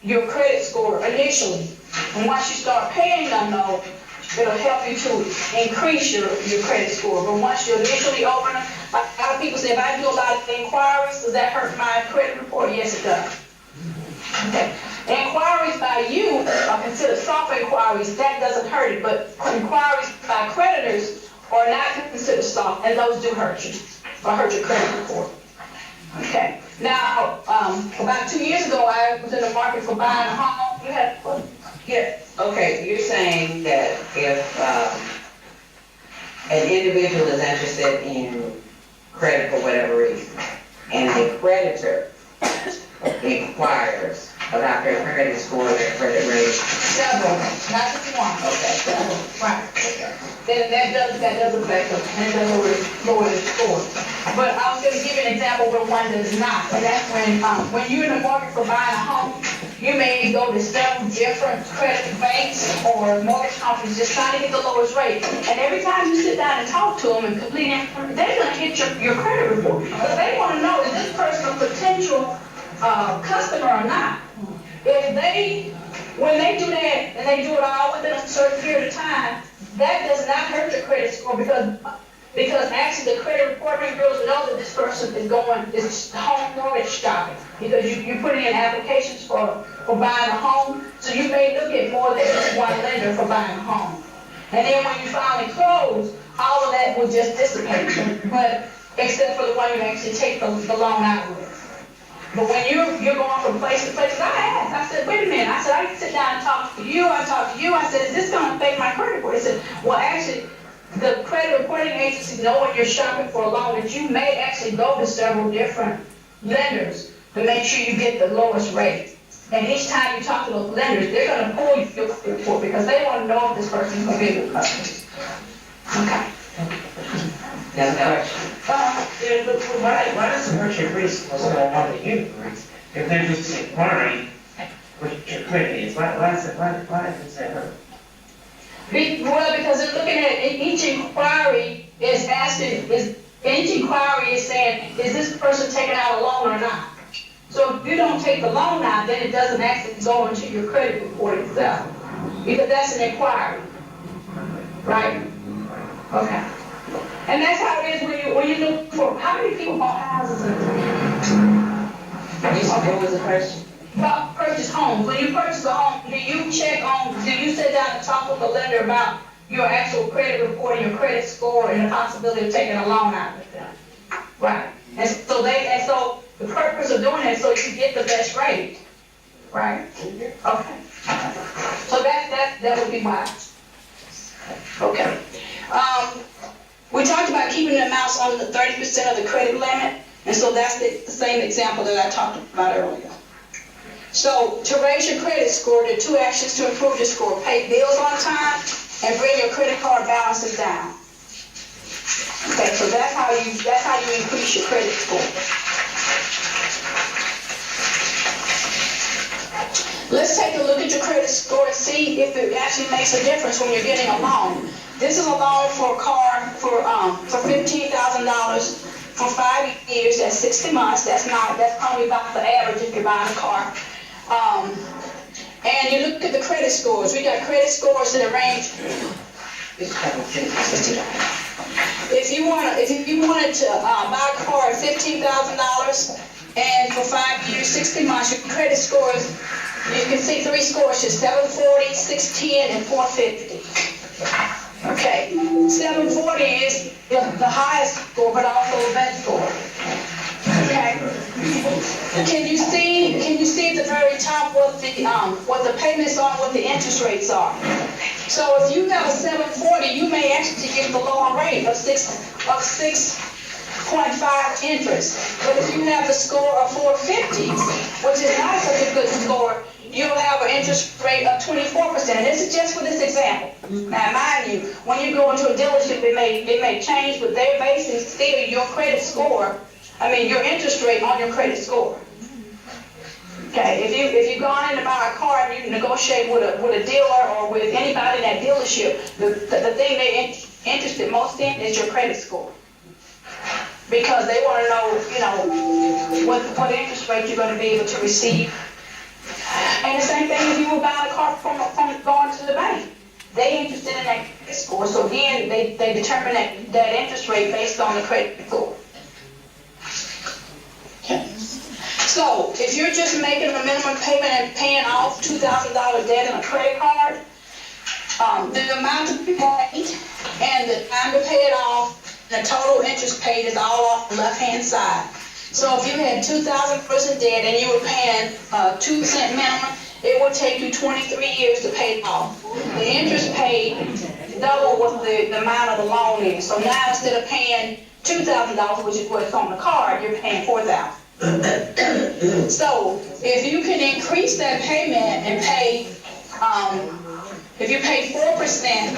your credit score initially, and once you start paying them though, it'll help you to increase your credit score. But once you initially open them, like a lot of people say, if I do a lot of inquiries, does that hurt my credit report? Yes, it does. Okay. Inquiries by you are considered soft inquiries. That doesn't hurt it, but inquiries by creditors are not considered soft, and those do hurt you, or hurt your credit report. Okay. Now, about 2 years ago, I was in the market for buying a home. You had what? Yeah, okay, you're saying that if an individual is interested in credit for whatever reason, and the creditor inquires about their credit score, their credit rating. Several, not just one. Okay. Several, right. Then that does affect them, and it does lower the score. But I was going to give you an example where one does not, and that's when you're in the market for buying a home, you may go to several different credit banks or mortgage companies just trying to get the lowest rate. And every time you sit down and talk to them and complete information, they're going to hit your credit report. Because they want to know, is this person a potential customer or not? When they do that, and they do it all within a certain period of time, that does not hurt your credit score, because actually the credit reporting bureaus know that this person is home mortgage shopping, because you're putting in applications for buying a home, so you may look at more than just one lender for buying a home. And then when you finally close, all of that will just dissipate, but except for the one you actually take the loan out with. But when you're going from place to place, I said, wait a minute. I said, I sit down and talk to you. I said, is this going to affect my credit report? He said, well, actually, the credit reporting agency know when you're shopping for a loan that you may actually go to several different lenders to make sure you get the lowest rate. And each time you talk to those lenders, they're going to pull your credit report because they want to know if this person is going to be a good customer. Okay. That's the question. Why does it hurt your risk what's going on with your risk? If they're just inquiring what your credit is, why does that hurt? Well, because they're looking at each inquiry is asking, each inquiry is saying, is this person taking out a loan or not? So if you don't take the loan out, then it doesn't actually go into your credit report itself, because that's an inquiry, right? Okay. And that's how it is when you look for, how many people bought houses in What was the question? About purchase homes. When you purchase a home, do you sit down and talk with the lender about your actual credit report and your credit score and the possibility of taking a loan out with them? Right. And so the purpose of doing that is so you get the best rate. Right? Okay. So that would be why. Okay. We talked about keeping the amounts under 30% of the credit limit, and so that's the same example that I talked about earlier. So to raise your credit score, there are two actions to improve your score: pay bills on time and bring your credit card balances down. Okay, so that's how you increase your credit score. Let's take a look at your credit score and see if it actually makes a difference when you're getting a loan. This is a loan for a car for $15,000 for 5 years. That's 60 months. That's probably about the average if you're buying a car. And you look at the credit scores. We got credit scores in the range. If you wanted to buy a car at $15,000 and for 5 years, 60 months, your credit scores, you can see 3 scores: 740, 610, and 450. Okay, 740 is the highest score, but also the best score. Okay. Can you see at the very top what the payments are, what the interest rates are? So if you have a 740, you may actually get the lower rate of 6.5 interest. But if you have the score of 450, which is not such a good score, you'll have an interest rate of 24%. And this is just for this example. Now, mind you, when you go into a dealership, it may change, but they're basing still your credit score. Your interest rate on your credit score. Okay, if you go in to buy a car and you negotiate with a dealer or with anybody in that dealership, the thing they're interested most in is your credit score. Because they want to know, what interest rate you're going to be able to receive. And the same thing if you were buying a car from going to the bank. They're interested in that credit score. So again, they determine that interest rate based on the credit score. So, if you're just making a minimum payment and paying off $2,000 debt on a credit card, the amount to be paid and the time to pay it off, the total interest paid is all off the left-hand side. So, if you had $2,000 in debt and you were paying 2% minimum, it would take you 23 years to pay it off. The interest paid double what the amount of the loan is. So now instead of paying $2,000, which is what's on the card, you're paying $4,000. So if you can increase that payment and pay, if you pay 4%,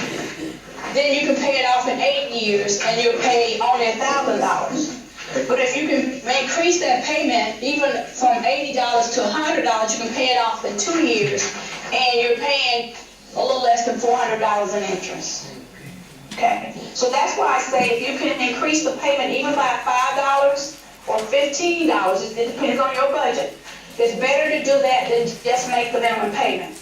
then you can pay it off in 8 years and you'll pay only $1,000. But if you can increase that payment even from $80 to $100, you can pay it off in 2 years and you're paying a little less than $400 in interest. Okay, so that's why I say if you can increase the payment even by $5 or $15, it depends on your budget. It's better to do that than just make the minimum payment.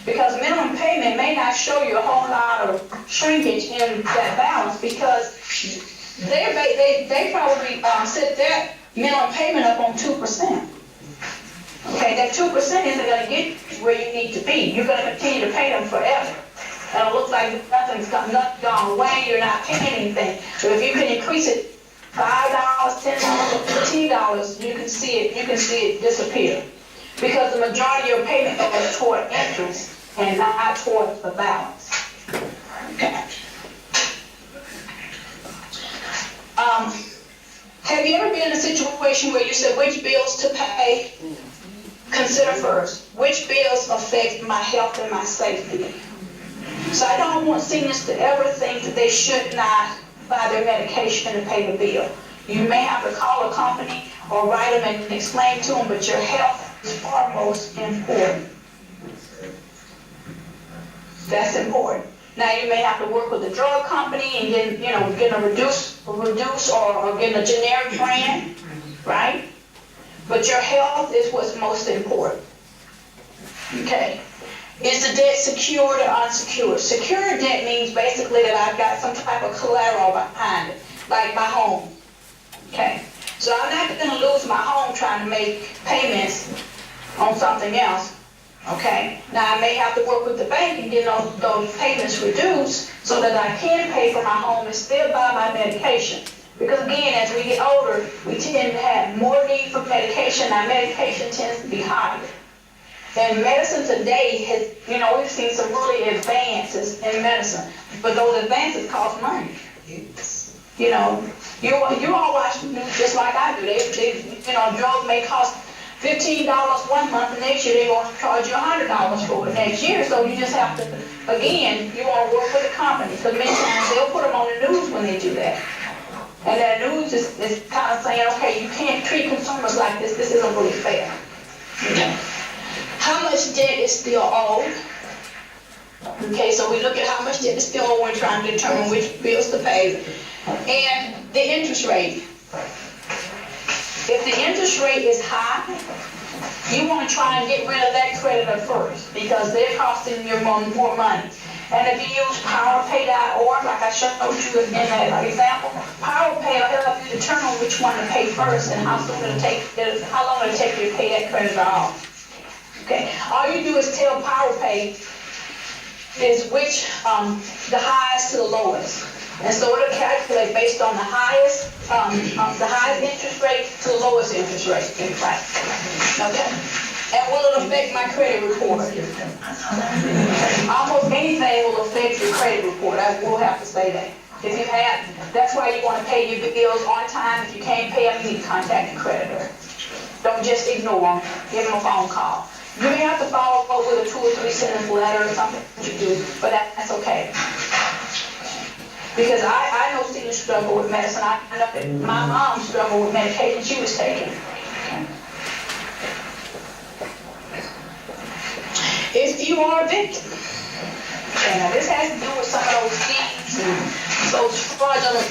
Because minimum payment may not show you a whole lot of shrinkage in that balance because they probably set their minimum payment up on 2%. Okay, that 2% isn't going to get you where you need to be. You're going to continue to pay them forever. And it looks like nothing's gone away, you're not paying anything. But if you can increase it $5, $10, $15, you can see it disappear. Because the majority of your payment goes toward interest and not toward the balance. Okay. Have you ever been in a situation where you said which bills to pay? Consider first, which bills affect my health and my safety? So I don't want seniors to ever think that they should not buy their medication and pay the bill. You may have to call a company or write them and explain to them, but your health is far most important. That's important. Now you may have to work with a drug company and then, get a reduce or get a generic brand, right? But your health is what's most important. Okay. Is the debt secured or unsecured? Secured debt means basically that I've got some type of collateral behind it, like my home. Okay. So I'm not going to lose my home trying to make payments on something else. Okay. Now I may have to work with the bank and get those payments reduced so that I can pay for my home and still buy my medication. Because again, as we get older, we tend to have more need for medication. Our medication tends to be higher. And medicine today has, we've seen some really advances in medicine, but those advances cost money. You all watch the news just like I do. Drugs may cost $15 one month, and next year they want to charge you $100 for it next year. So you just have to, again, you want to work with the company, because many times they'll put them on the news when they do that. And that news is kind of saying, okay, you can't treat consumers like this. This isn't really fair. How much debt is still owed? Okay, so we look at how much debt is still owed when trying to determine which bills to pay. And the interest rate. If the interest rate is high, you want to try and get rid of that creditor first because they're costing you more money. And if you use PowerPay.org, like I showed you in that example, PowerPay will help you determine which one to pay first and how long it'll take you to pay that creditor off. Okay, all you do is tell PowerPay is which, the highest to the lowest. And so it'll calculate based on the highest interest rate to the lowest interest rate. Right. Okay. And will it affect my credit report? Almost anything will affect your credit report. I will have to say that. If you have, that's why you want to pay your bills on time. If you can't pay them, you need to contact the creditor. Don't just ignore them. Give them a phone call. You may have to follow up with a 2 or 3 sentence letter or something that you do, but that's okay. Because I know seniors struggle with medicine. I know that my mom struggled with medication she was taking. If you are a victim, okay, now this has to do with some of those thieves and those fraudulent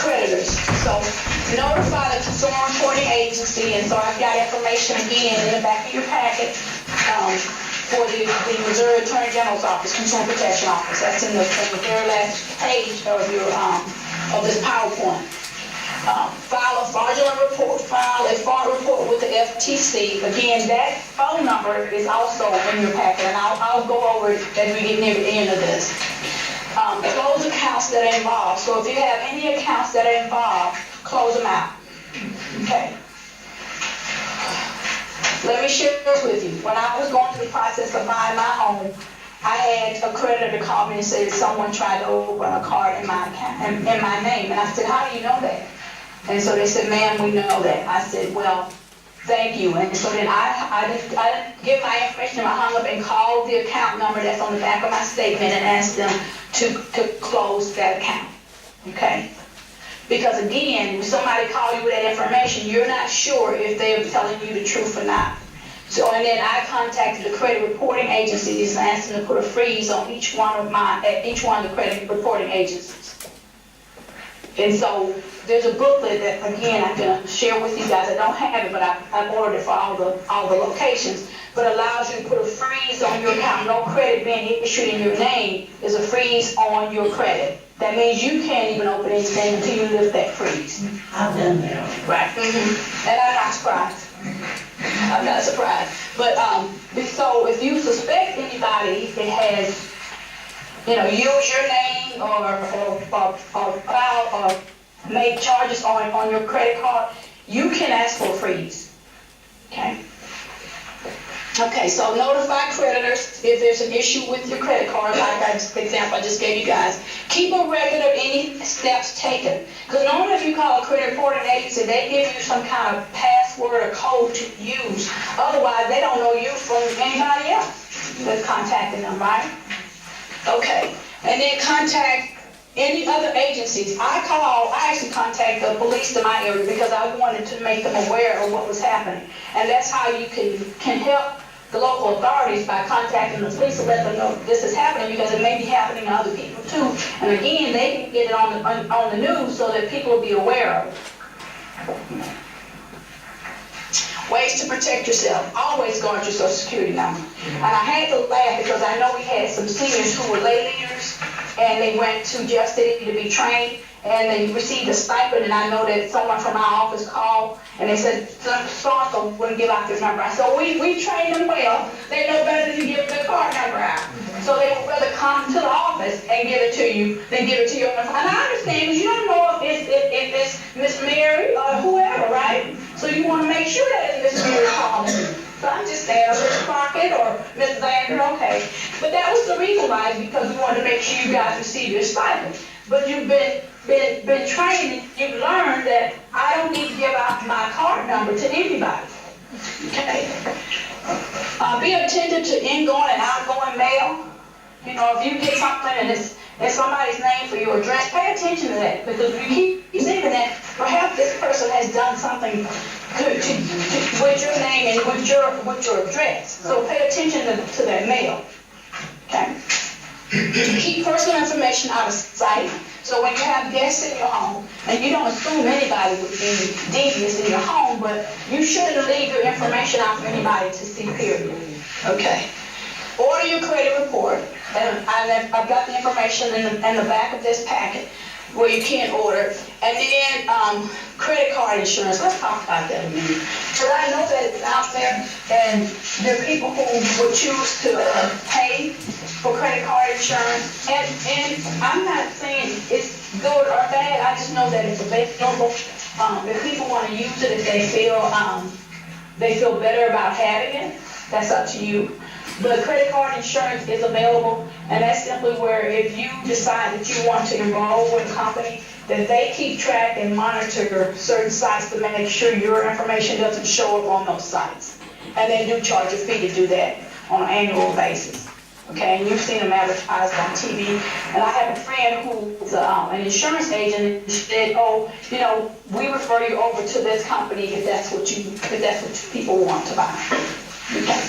creditors. So notify the consumer reporting agency, and so I've got information again in the back of your packet for the Missouri Attorney General's Office, Consumer Protection Office. That's in the very last page of your of this PowerPoint. File a fraud report with the FTC. Again, that phone number is also in your packet, and I'll go over it as we get near the end of this. Close accounts that are involved. So if you have any accounts that are involved, close them out. Okay. Let me share this with you. When I was going through the process of buying my home, I had a creditor call me and say that someone tried to open a card in my account, in my name. And I said, how do you know that? And so they said, ma'am, we know that. I said, well, thank you. And so then I didn't give my information. I hung up and called the account number that's on the back of my statement and asked them to close that account. Okay? Because again, when somebody calls you with that information, you're not sure if they're telling you the truth or not. So, and then I contacted the credit reporting agencies and asked them to put a freeze on each one of the credit reporting agencies. And so there's a booklet that, again, I can share with you guys. I don't have it, but I've ordered it for all the locations. But allows you to put a freeze on your account. No credit being issued in your name is a freeze on your credit. That means you can't even open anything until you lift that freeze. I've done that. Right. Mm-hmm. And I'm not surprised. I'm not surprised. But so if you suspect anybody that has, use your name or file or make charges on your credit card, you can ask for a freeze. Okay? Okay, so notify creditors if there's an issue with your credit card, like the example I just gave you guys. Keep a record of any steps taken. Because normally if you call a credit reporting agency, they give you some kind of password or code to use. Otherwise, they don't know you from anybody else that's contacting them, right? Okay, and then contact any other agencies. I actually contacted the police in my area because I wanted to make them aware of what was happening. And that's how you can help the local authorities by contacting the police to let them know this is happening, because it may be happening to other people too. And again, they can get it on the news so that people will be aware of it. Ways to protect yourself. Always guard your Social Security number. And I had to laugh because I know we had some seniors who were lay leaders, and they went to Jeff City to be trained, and they received a stipend, and I know that someone from our office called, and they said so-and-so wouldn't give out their number. I said, we trained them well. They know better than to give their card number out. So they would rather come to the office and give it to you than give it to your friend. And I understand, because you don't know if it's Miss Mary or whoever, right? So you want to make sure that it's Miss Mary calling you. So I'm just saying, or Miss Crockett or Miss Vander, okay. But that was the reason why, because we wanted to make sure you guys receive your stipend. But you've been trained, you've learned that I don't need to give out my card number to anybody. Okay? Be attentive to ingoing and outgoing mail. If you get something and it's somebody's name for your address, pay attention to that, because if you keep thinking that perhaps this person has done something good with your name and with your address. So pay attention to that mail. Okay? Keep personal information out of sight. So when you have guests in your home, and you don't assume anybody would be devious in your home, but you shouldn't leave your information out for anybody to see, period. Okay. Order your credit report. And I've got the information in the back of this packet. where you can't order. And then credit card insurance. Let's talk about that a minute. Because I know that it's out there, and there are people who would choose to pay for credit card insurance. And I'm not saying it's good or bad. I just know that it's available. If people want to use it, if they feel better about having it, that's up to you. But credit card insurance is available, and that's simply where if you decide that you want to enroll with a company, that they keep track and monitor certain sites to make sure your information doesn't show up on those sites. And they do charge a fee to do that on an annual basis. Okay, and you've seen them advertised on TV. And I have a friend who's an insurance agent, and she said, oh, we refer you over to this company if that's what people want to buy. Okay.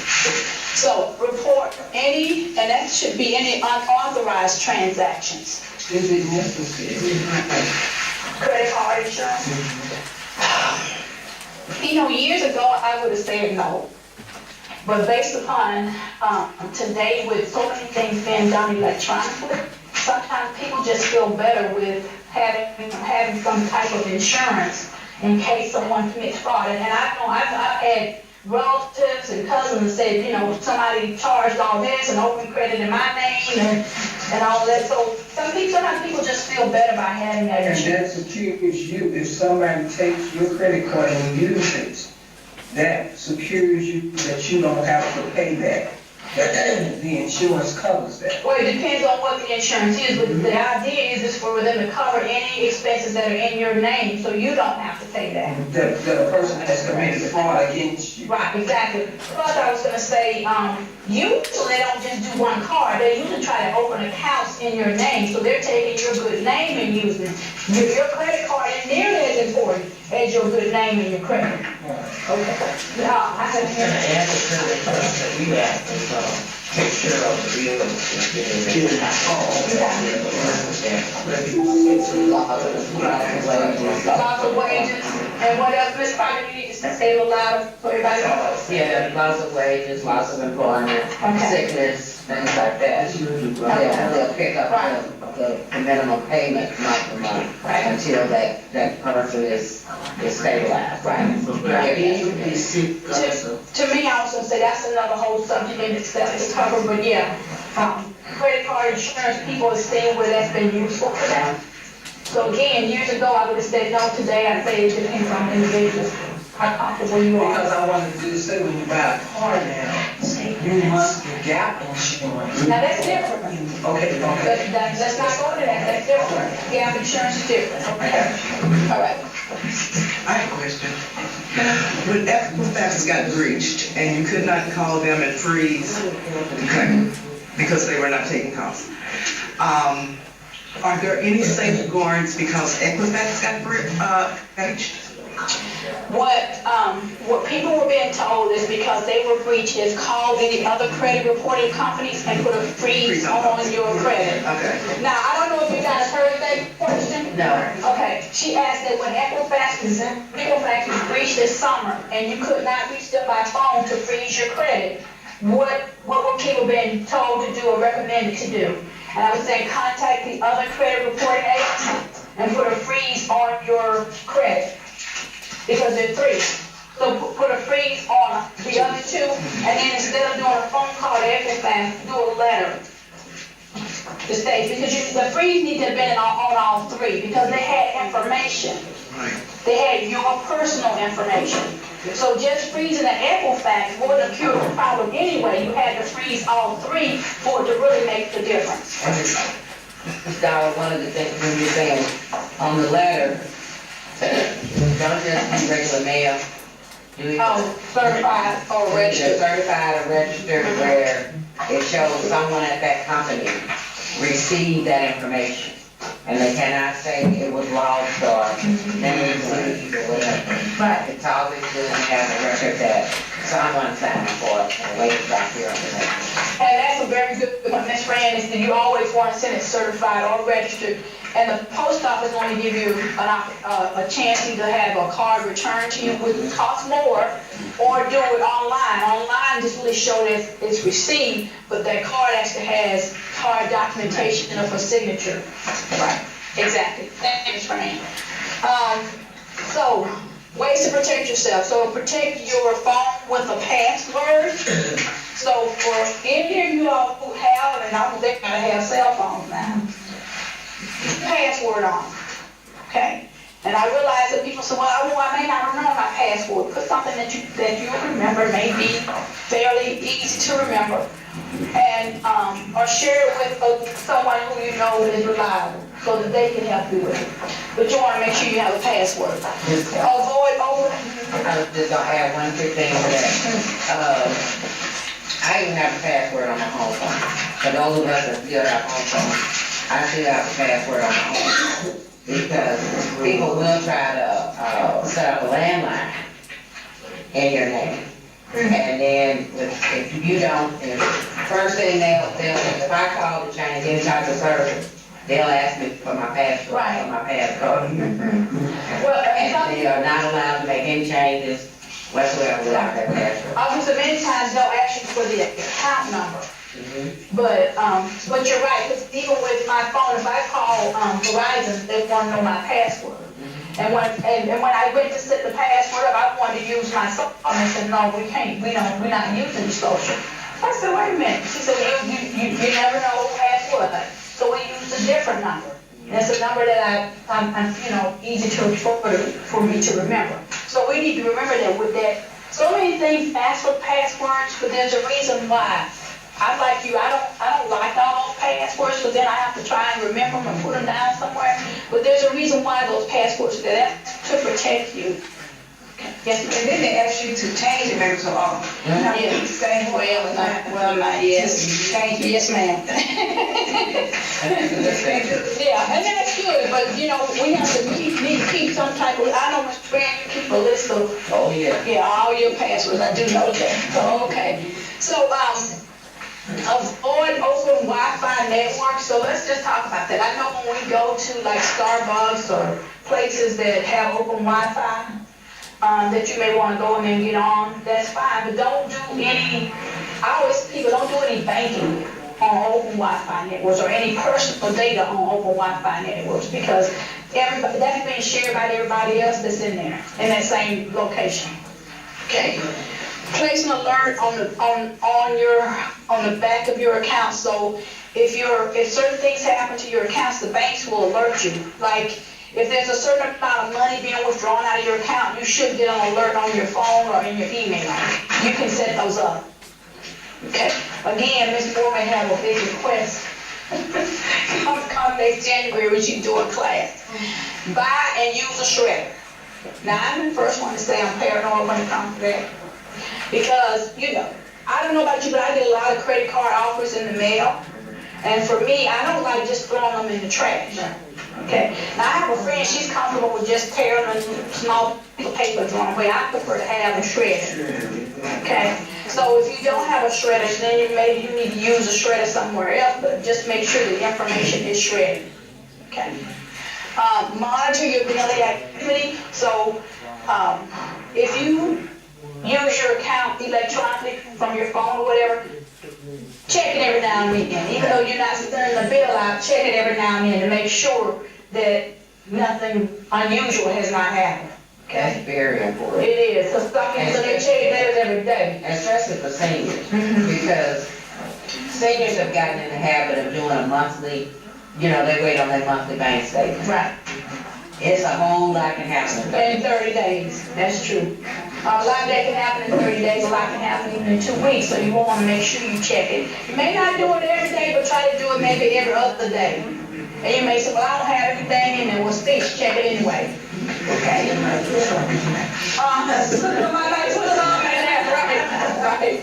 So report any, and that should be any unauthorized transactions. Is it necessary? Credit card insurance. Years ago I would have said no. But based upon today with so many things being done electronically, sometimes people just feel better with having some type of insurance in case someone commits fraud. And I know I've had relatives and cousins that said, somebody charged all this and opened credit in my name and all that. So sometimes people just feel better by having that insurance. And that secures you if somebody takes your credit card and uses it. That secures you that you don't have to pay that. The insurance covers that. Well, it depends on what the insurance is, but the idea is for them to cover any expenses that are in your name, so you don't have to pay that. The person has committed fraud against you. Right, exactly. Plus, I was going to say, usually they don't just do one card. They usually try to open accounts in your name, so they're taking your good name and using it. Your credit card is nearly as important as your good name and your credit. Okay. Now, I have here. Take care of the real Lots of wages. And what else, Ms. Parker, you need to say a lot for everybody else? Yeah, lots of wages, lots of employment, sickness, things like that. They'll pick up the minimum payment month to month until that person is stabilized. Right. To me, I was going to say that's another whole subject in itself to cover, but yeah, credit card insurance, people have seen where that's been useful for them. So again, years ago, I would have said no. Today, I'd say it depends on the individual, how comfortable you are. Because I wanted to say when you buy a car now, you must get gap insurance. Now that's different. Okay. Let's not go to that. That's different. Gap insurance is different. Okay. All right. I have a question. When Equifax got breached and you could not call them and freeze because they were not taking calls, are there any safeguards because Equifax got breached? What people were being told is because they were breached is call any other credit reporting companies and put a freeze on your credit. Okay. Now, I don't know if you guys heard that question. No. Okay. She asked that when Equifax was breached this summer and you could not reach them by phone to freeze your credit, what were people being told to do or recommended to do? And I was saying contact the other credit reporting agencies and put a freeze on your credit. Because there are three. So put a freeze on the other two, and then instead of doing a phone call to Equifax, do a letter to state, because the freeze needs to have been on all three, because they had information. Right. They had your personal information. So just freezing the Equifax wouldn't have cured the problem anyway. You had to freeze all three for it to really make the difference. Ms. Dowell, one of the things when you're saying on the letter, don't just use regular mail. Certified or registered. Certified or registered where it shows someone at that company received that information. And they cannot say it was lost or never received or whatever. Right. It's always good to have a record that someone signed for it and waited back here on the next. And that's a very good one, Ms. Rand, is that you always want to send it certified or registered. And the post office want to give you a chance to have a card returned to you, which would cost more, or do it online. Online just really show that it's received, but that card actually has card documentation of a signature. Right. Exactly. Thanks, Fran. So, ways to protect yourself. So, protect your phone with a password. So, for any of you all who have, and I don't think I have cell phones now, password on them. Okay? And I realize that people say, well, I may not remember my password. Put something that you remember, may be fairly easy to remember, and or share it with someone who you know is reliable, so that they can help you with it. But you want to make sure you have a password. Avoid over. I was just gonna add one quick thing to that. I even have a password on my home phone. For those of us that still have home phones, I still have a password on my home phone. Because people will try to set up a landline in your name. And then if you don't, first thing if I call to change any type of service, they'll ask me for my password, Right. for my passcode. Well, And they are not allowed to make any changes whatsoever without that password. obviously, many times they'll ask you for the account number. Mm-hmm. But you're right, because even with my phone, if I call Verizon, they want to know my password. And when I went to set the password up, I wanted to use my social, and they said, no, we can't, we're not using the social. I said, wait a minute. She said, well, you never know who has what. So we used a different number. And it's a number that I'm easy for me to remember. So we need to remember that with that. So many things ask for passwords, but there's a reason why. I'm like you, I don't like all those passwords, because then I have to try and remember them and put them down somewhere. But there's a reason why those passwords are there, to protect you. Yes, And then they ask you to change it every so often. You have to keep the same way all the time. yes. Change it. Yes, ma'am. Yeah, and that's good, but we have to keep some type of, I know Mr. Brand, you keep a list of, Oh, yeah. all your passwords, I do know that. Okay. So, avoid open Wi-Fi networks. So let's just talk about that. I know when we go to like Starbucks or places that have open Wi-Fi, that you may want to go in and get on, that's fine. But don't do any, people don't do any banking on open Wi-Fi networks or any personal data on open Wi-Fi networks, because that's being shared by everybody else that's in there, in that same location. Okay. Place an alert on the back of your account. So if certain things happen to your accounts, the banks will alert you. Like if there's a certain amount of money being withdrawn out of your account, you should get an alert on your phone or in your email. You can set those up. Okay. Again, Ms. Moore may have a big request. Come next January when you do a class. Buy and use a shredder. Now I'm the first one to say I'm paranoid when it comes to that. Because, I don't know about you, but I get a lot of credit card offers in the mail. And for me, I don't like just throwing them in the trash. Okay? Now, I have a friend, she's comfortable with just tearing a small piece of paper drawn away. I prefer to have a shredder. Okay? So if you don't have a shredder, then maybe you need to use a shredder somewhere else, but just make sure the information is shredded. Okay? Monitor your daily activity. So if you use your account electronically from your phone or whatever, check it every now and then. Even though you're not sending the bill out, check it every now and then to make sure that nothing unusual has not happened. Okay? That's very important. It is. So they check theirs every day. Especially for seniors, because seniors have gotten in the habit of doing a monthly, they wait on their monthly bank statement. Right. It's a whole lot can happen. In 30 days. That's true. A lot that can happen in 30 days, a lot can happen even in 2 weeks, so you want to make sure you check it. You may not do it every day, but try to do it maybe every other day. And you may say, well, I don't have everything in there. Well, fish, check it anyway. Okay? Right.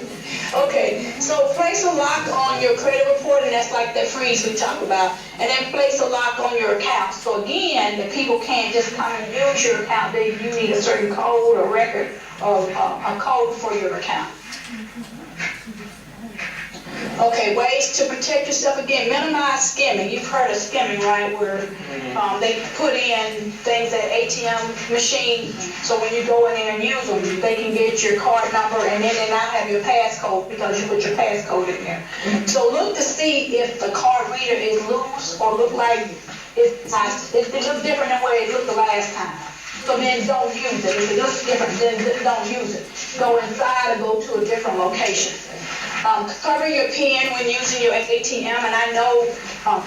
Okay, so place a lock on your credit report, and that's like that freeze we talked about. And then place a lock on your account. So again, the people can't just come and use your account. You need a certain code or record of a code for your account. Okay, ways to protect yourself. Again, minimize skimming. You've heard of skimming, right? Where they put in things at ATM machine, so when you go in there and use them, they can get your card number, and then they not have your passcode because you put your passcode in there. So look to see if the card reader is loose or look like it's not, it looks different than the way it looked the last time. So then don't use it. If it looks different, then don't use it. Go inside or go to a different location. Cover your pen when using your ATM, and I know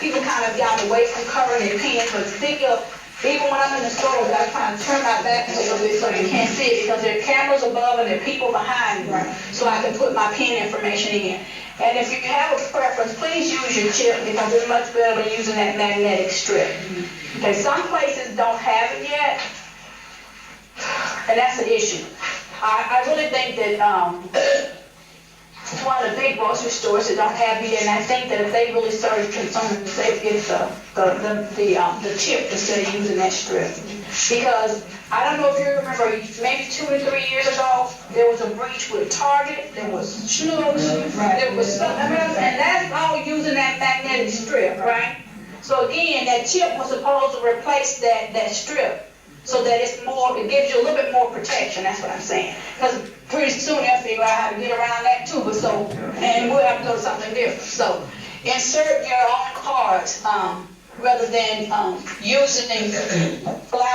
people kind of got away from covering their pen, but still, even when I'm in the store, I try to turn my back a little bit so you can't see it because there are cameras above and there are people behind me, so I can put my pen information in. And if you have a preference, please use your chip because it's much better than using that magnetic strip. Okay, some places don't have it yet, and that's an issue. I really think that one of the big grocery stores that don't have it, and I think that if they really started consumers, they'd get the chip instead of using that strip. Because I don't know if you remember, maybe 2 or 3 years ago, there was a breach with Target, there was Schnucks, there was stuff, and that's all using that magnetic strip, right? So again, that chip was supposed to replace that strip, so that it's more, it gives you a little bit more protection, that's what I'm saying. Because pretty soon they'll figure out how to get around that too, but so, and we'll have to go to something different. So insert your own cards, rather than allowing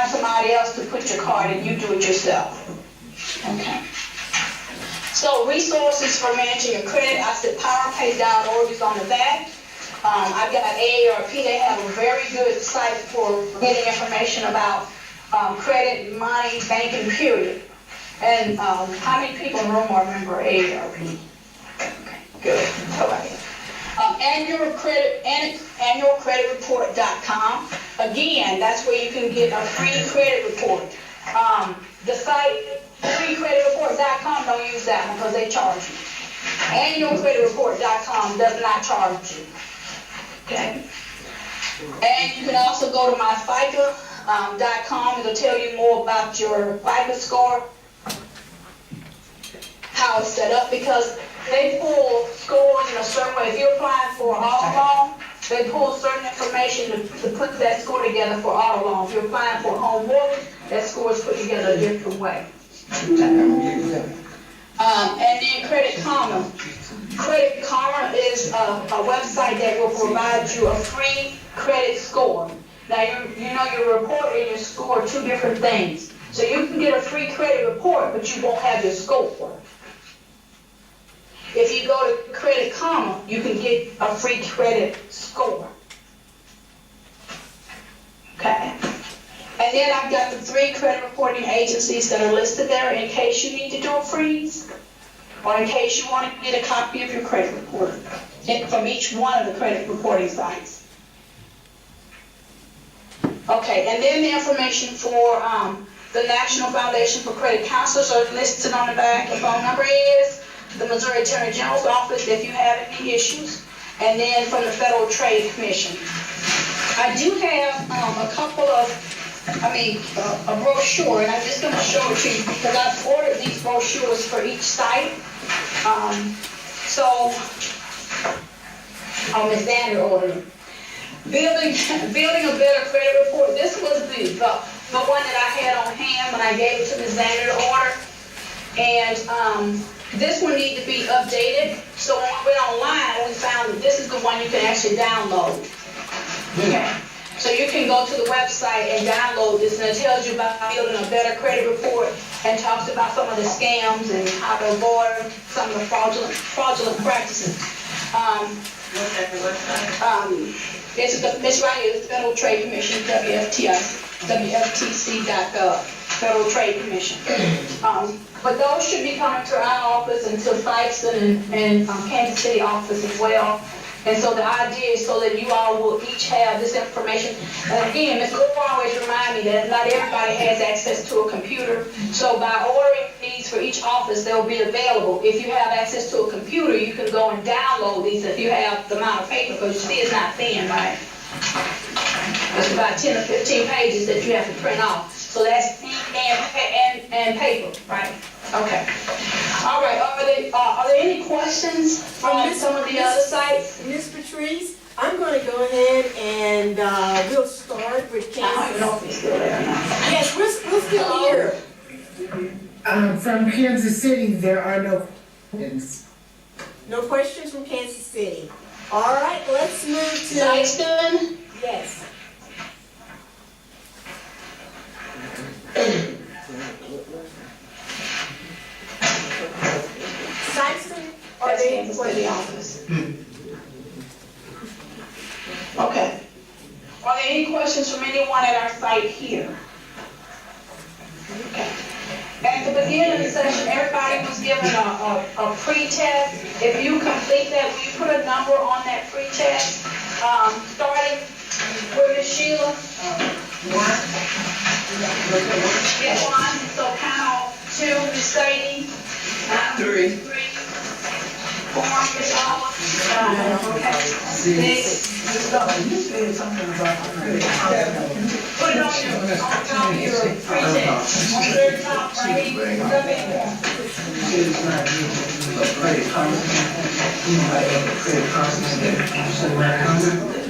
somebody else to put your card and you do it yourself. Okay. So resources for managing your credit, I said PowerPay.org is on the back. I've got AARP, they have a very good site for getting information about credit, money, banking, period. And how many people in the room are member of AARP? Okay, good. Okay. Annualcreditreport.com. Again, that's where you can get a free credit report. The site freecreditreport.com, don't use that one because they charge you. Annualcreditreport.com does not charge you. Okay. And you can also go to myFICA.com. It'll tell you more about your FICA score, how it's set up, because they pull scores in a certain way. If you're applying for auto loan, they pull certain information to put that score together for auto loan. If you're applying for a home mortgage, that score is put together a different way. And then Credit Karma. Credit Karma is a website that will provide you a free credit score. Now, you know your report and your score are two different things. So you can get a free credit report, but you won't have your score. If you go to Credit Karma, you can get a free credit score. Okay. And then I've got the 3 credit reporting agencies that are listed there in case you need to do a freeze, or in case you want to get a copy of your credit report from each one of the credit reporting sites. Okay, and then the information for the National Foundation for Credit Counselors are listed on the back. The phone number is the Missouri Attorney General's office if you have any issues, and then from the Federal Trade Commission. I do have a couple of, a brochure, and I'm just going to show it to you because I've ordered these brochures for each site. Ms. Dander ordered them. Building a better credit report. This was the one that I had on hand when I gave it to Ms. Dander to order. And this one needs to be updated. So when we went online, we found that this is the one you can actually download. Okay. So you can go to the website and download this, and it tells you about building a better credit report and talks about some of the scams and how to avoid some of the fraudulent practices. It's right here, the Federal Trade Commission, WFTC.gov, Federal Trade Commission. But those should be coming to our office and to Fikeston and Kansas City office as well. And so the idea is so that you all will each have this information. And again, Ms. Cooper always remind me that not everybody has access to a computer. So by ordering these for each office, they'll be available. If you have access to a computer, you can go and download these if you have the amount of paper, because you see it's not thin, right? It's about 10 or 15 pages that you have to print off. So that's ink and paper, right? Okay. All right. Are there any questions from some of the other sites? Ms. Patrice, I'm going to go ahead and we'll start with Kansas. I don't know if he's still there or not. Yes, we're still here. From Kansas City, there are no questions. No questions from Kansas City. All right, let's move to... Fikeston? Yes. Saxton, Or are the they Kansas City office? Okay. Are there any questions from anyone at our site here? Okay. At the beginning of the session, everybody was given a pre-test. If you complete that, will you put a number on that pre-test? Starting with Ms. Sheila? Get one, so count two, Ms. Sadie? Three. 4, Ms. Alma? Okay. 6. You said something about credit. Put it on top of your pre-test. On the very top, right here. You said it's not a credit counseling. You know, like a credit counseling that you said right now.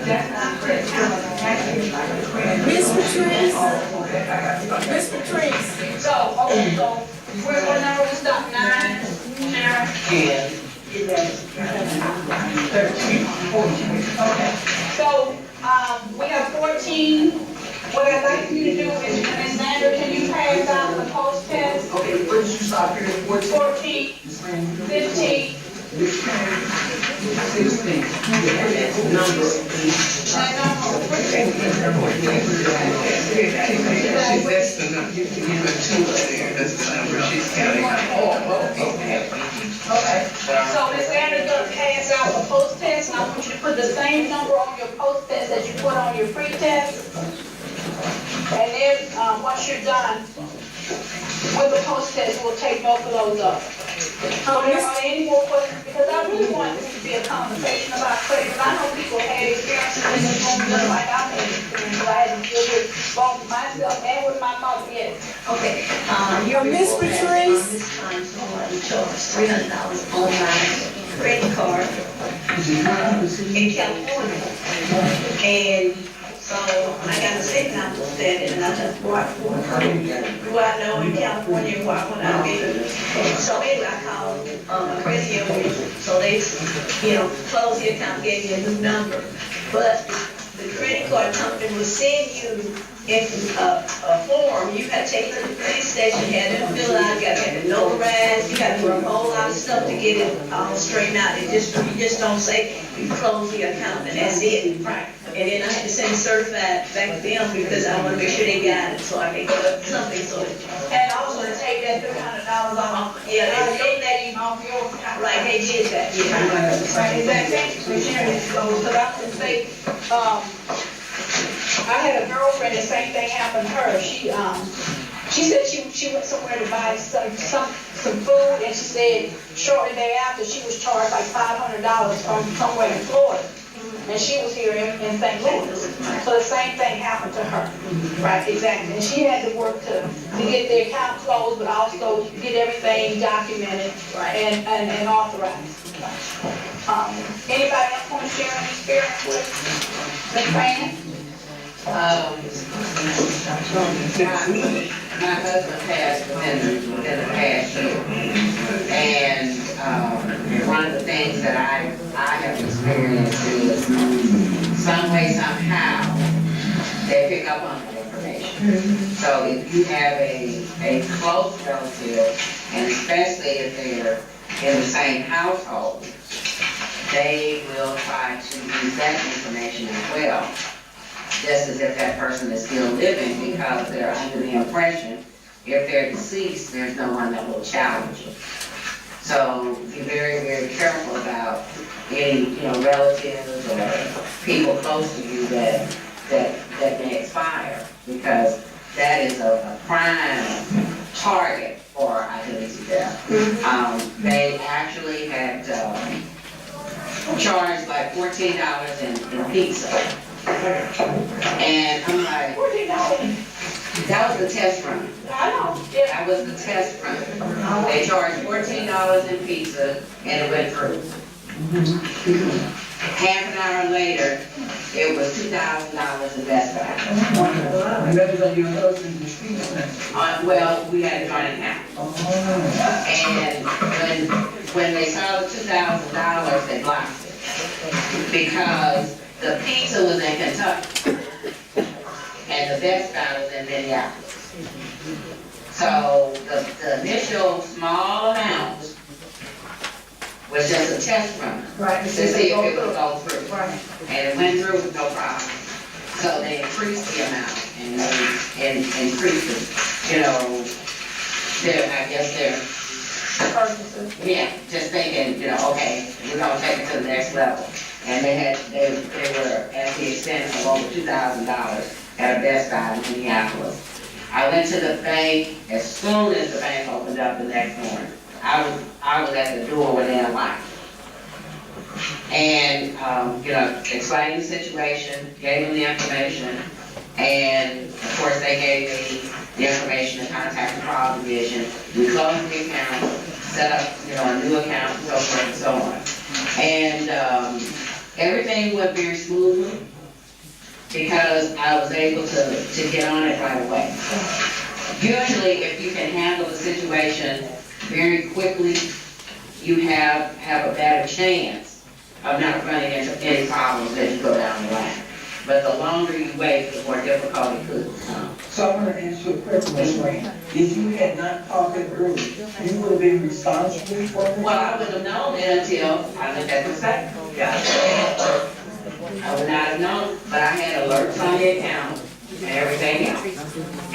That's not credit counseling. That's like a credit. Miss Patrice? Okay, I got it. Miss Patrice? So, okay, so, what number we stop? 9, Sharon? 10, 13, 14. Okay. So, we have 14. What I'd like you to do is, Ms. Sandra, can you pass out the post test? Okay, where did you stop here? 14? 14, 15. 16. Number. She's less than enough. You can put 2 there, that's the number she's counting. Okay, so Ms. Sanders gonna pass out the post test, and I want you to put the same number on your post test that you put on your pre-test. And then, once you're done with the post test, we'll take both of those up. So are there any more questions? Because I really want this to be a conversation about credit, because I know people have experiences in this room just like I've had experience, but I had to deal with both myself and with my mother, yes. Okay, Miss Patrice? This time, somebody charged $300 online credit card in California. And so I got a sick and I looked at it and I just bought for who I know in California and why would I be. So anyway, I called my credit union, so they, closed the account, gave me a new number. But the credit card company will send you a form. You got to take it to the police station, you had to fill it out, you got to have it notarized, you got to do a whole lot of stuff to get it all straightened out. You just don't say you close the account and that's it. Right. And then I had to send certified back to them because I want to make sure they got it so I can get something so. And also to take that $300 off. Yeah, they did that. Off your account. Right, they did that, yeah. Right, exactly. So sharing this, because I would say, I had a girlfriend, the same thing happened to her. She said she went somewhere to buy some food, and she said shortly thereafter she was charged like $500 from somewhere in Florida. And she was here in St. Louis. So the same thing happened to her. Right, exactly. And she had to work to get the account closed, but also get everything documented and authorized. Anybody else want to share any experience with Ms. Fran? My husband passed within the past year. And one of the things that I have experienced is some way, somehow, they pick up on that information. So if you have a close relative, and especially if they're in the same household, they will try to use that information as well, just as if that person is still living, because they're under the impression if they're deceased, there's no one that will challenge you. So be very, very careful about any, relatives or people close to you that may expire, because that is a prime target for identity theft. They actually had charged like $14 in pizza. And I'm like, that was the test run. I know. That was the test run. They charged $14 in pizza and it went through. Half an hour later, it was $2,000 in Best Buy. And that was on your husband's dispute. Well, we had to run it out. And when they saw the $2,000, they blocked it. Because the pizza was in Kentucky. And the Best Buy was in Minneapolis. So the initial small amount was just a test run. Right. To see if it would go through. Right. And it went through with no problem. So they increased the amount and increased it, I guess they're, yeah, just thinking, okay, we're gonna take it to the next level. And they were at the extent of over $2,000 at a Best Buy in Minneapolis. I went to the bank as soon as the bank opened up the next morning. I was at the door when they unlocked. And, explained the situation, gave them the information, and of course they gave me the information to contact the fraud division. We closed the account, set up, a new account, so forth and so on. And everything went very smoothly because I was able to get on it right away. Usually, if you can handle the situation very quickly, you have a better chance of not running into any problems as you go down the line. But the longer you wait, the more difficult it could become. So I'm gonna ask you a question, Ms. Wayne. If you had not caught it early, you would have been responsible for it? Well, I wouldn't have known it until I looked at the site. I would not have known, but I had alerts on the account and everything else.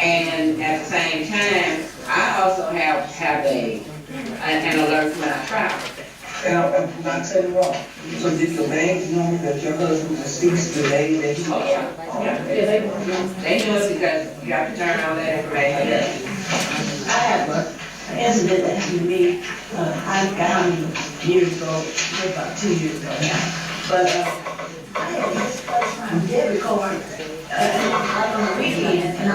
And at the same time, I also have an alert when I travel. And I'm not saying wrong. So did the bank know that your husband was deceased the day that he? Oh, yeah. They knew it because you have to turn all that information in. I have an incident that happened to me, I got on years ago, about 2 years ago now. But I had this my debit card, like on the weekend, and I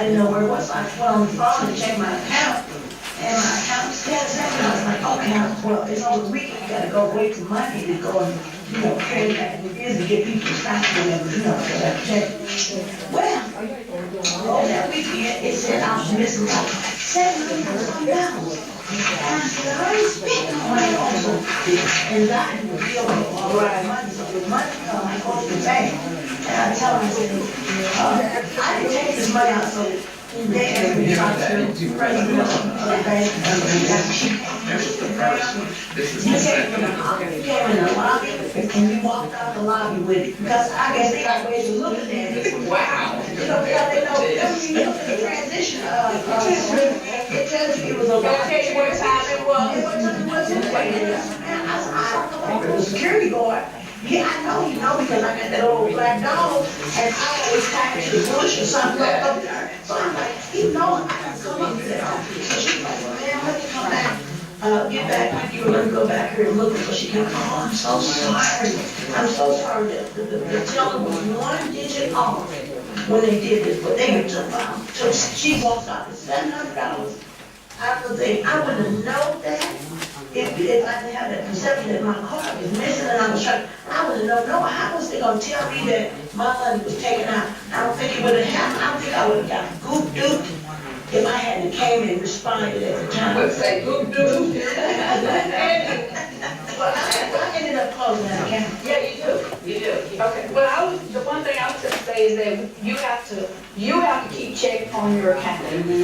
didn't know where it was, so I went on the phone and checked my account. And my account status happened, I was like, okay, well, it's over the weekend, you gotta go wait till Monday to go and, trade back the biz and get people to stop whatever, so that check. Well, over that weekend, it said I was missing like $700 some dollars. And I said, I ain't spending no money also. And I was dealing with all right money, so the money come, I go to the bank. And I tell them, I said, I didn't take this money out, so they asked me to transfer to the president of the bank. He came in the lobby, and we walked out the lobby with it. Because I guess they got ways of looking at it. Wow. Because they know, when you look at the transition, it tells you it was a lot. It'll tell you what time it was. It was anyway. And I said, I don't know, the security guard. Yeah, I know, because I got that old black dog, and I always pack to the bush or something up there. So I'm like, I can come up there. So she's like, well, man, let me come back, get back with you, let me go back here and look. So she came, oh, I'm so sorry. I'm so sorry. The teller was 1 digit off when they did this, but they took, she walked out with $700. I wouldn't have known that. If I didn't have that perception that my card was missing and I was trying, I wouldn't know, how was they gonna tell me that my money was taken out? I don't think it would have happened. I don't think I would have got goop-duped if I hadn't came and responded at the time. Let's say goop-duped. Well, I ended up closing that account. Yeah, you do. Okay, well, the one thing I was gonna say is that you have to keep check on your account,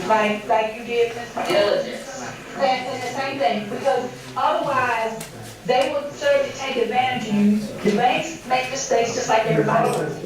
like you did, Ms. Diligence. And the same thing, because otherwise, they would certainly take advantage of you. The banks make mistakes just like everybody else.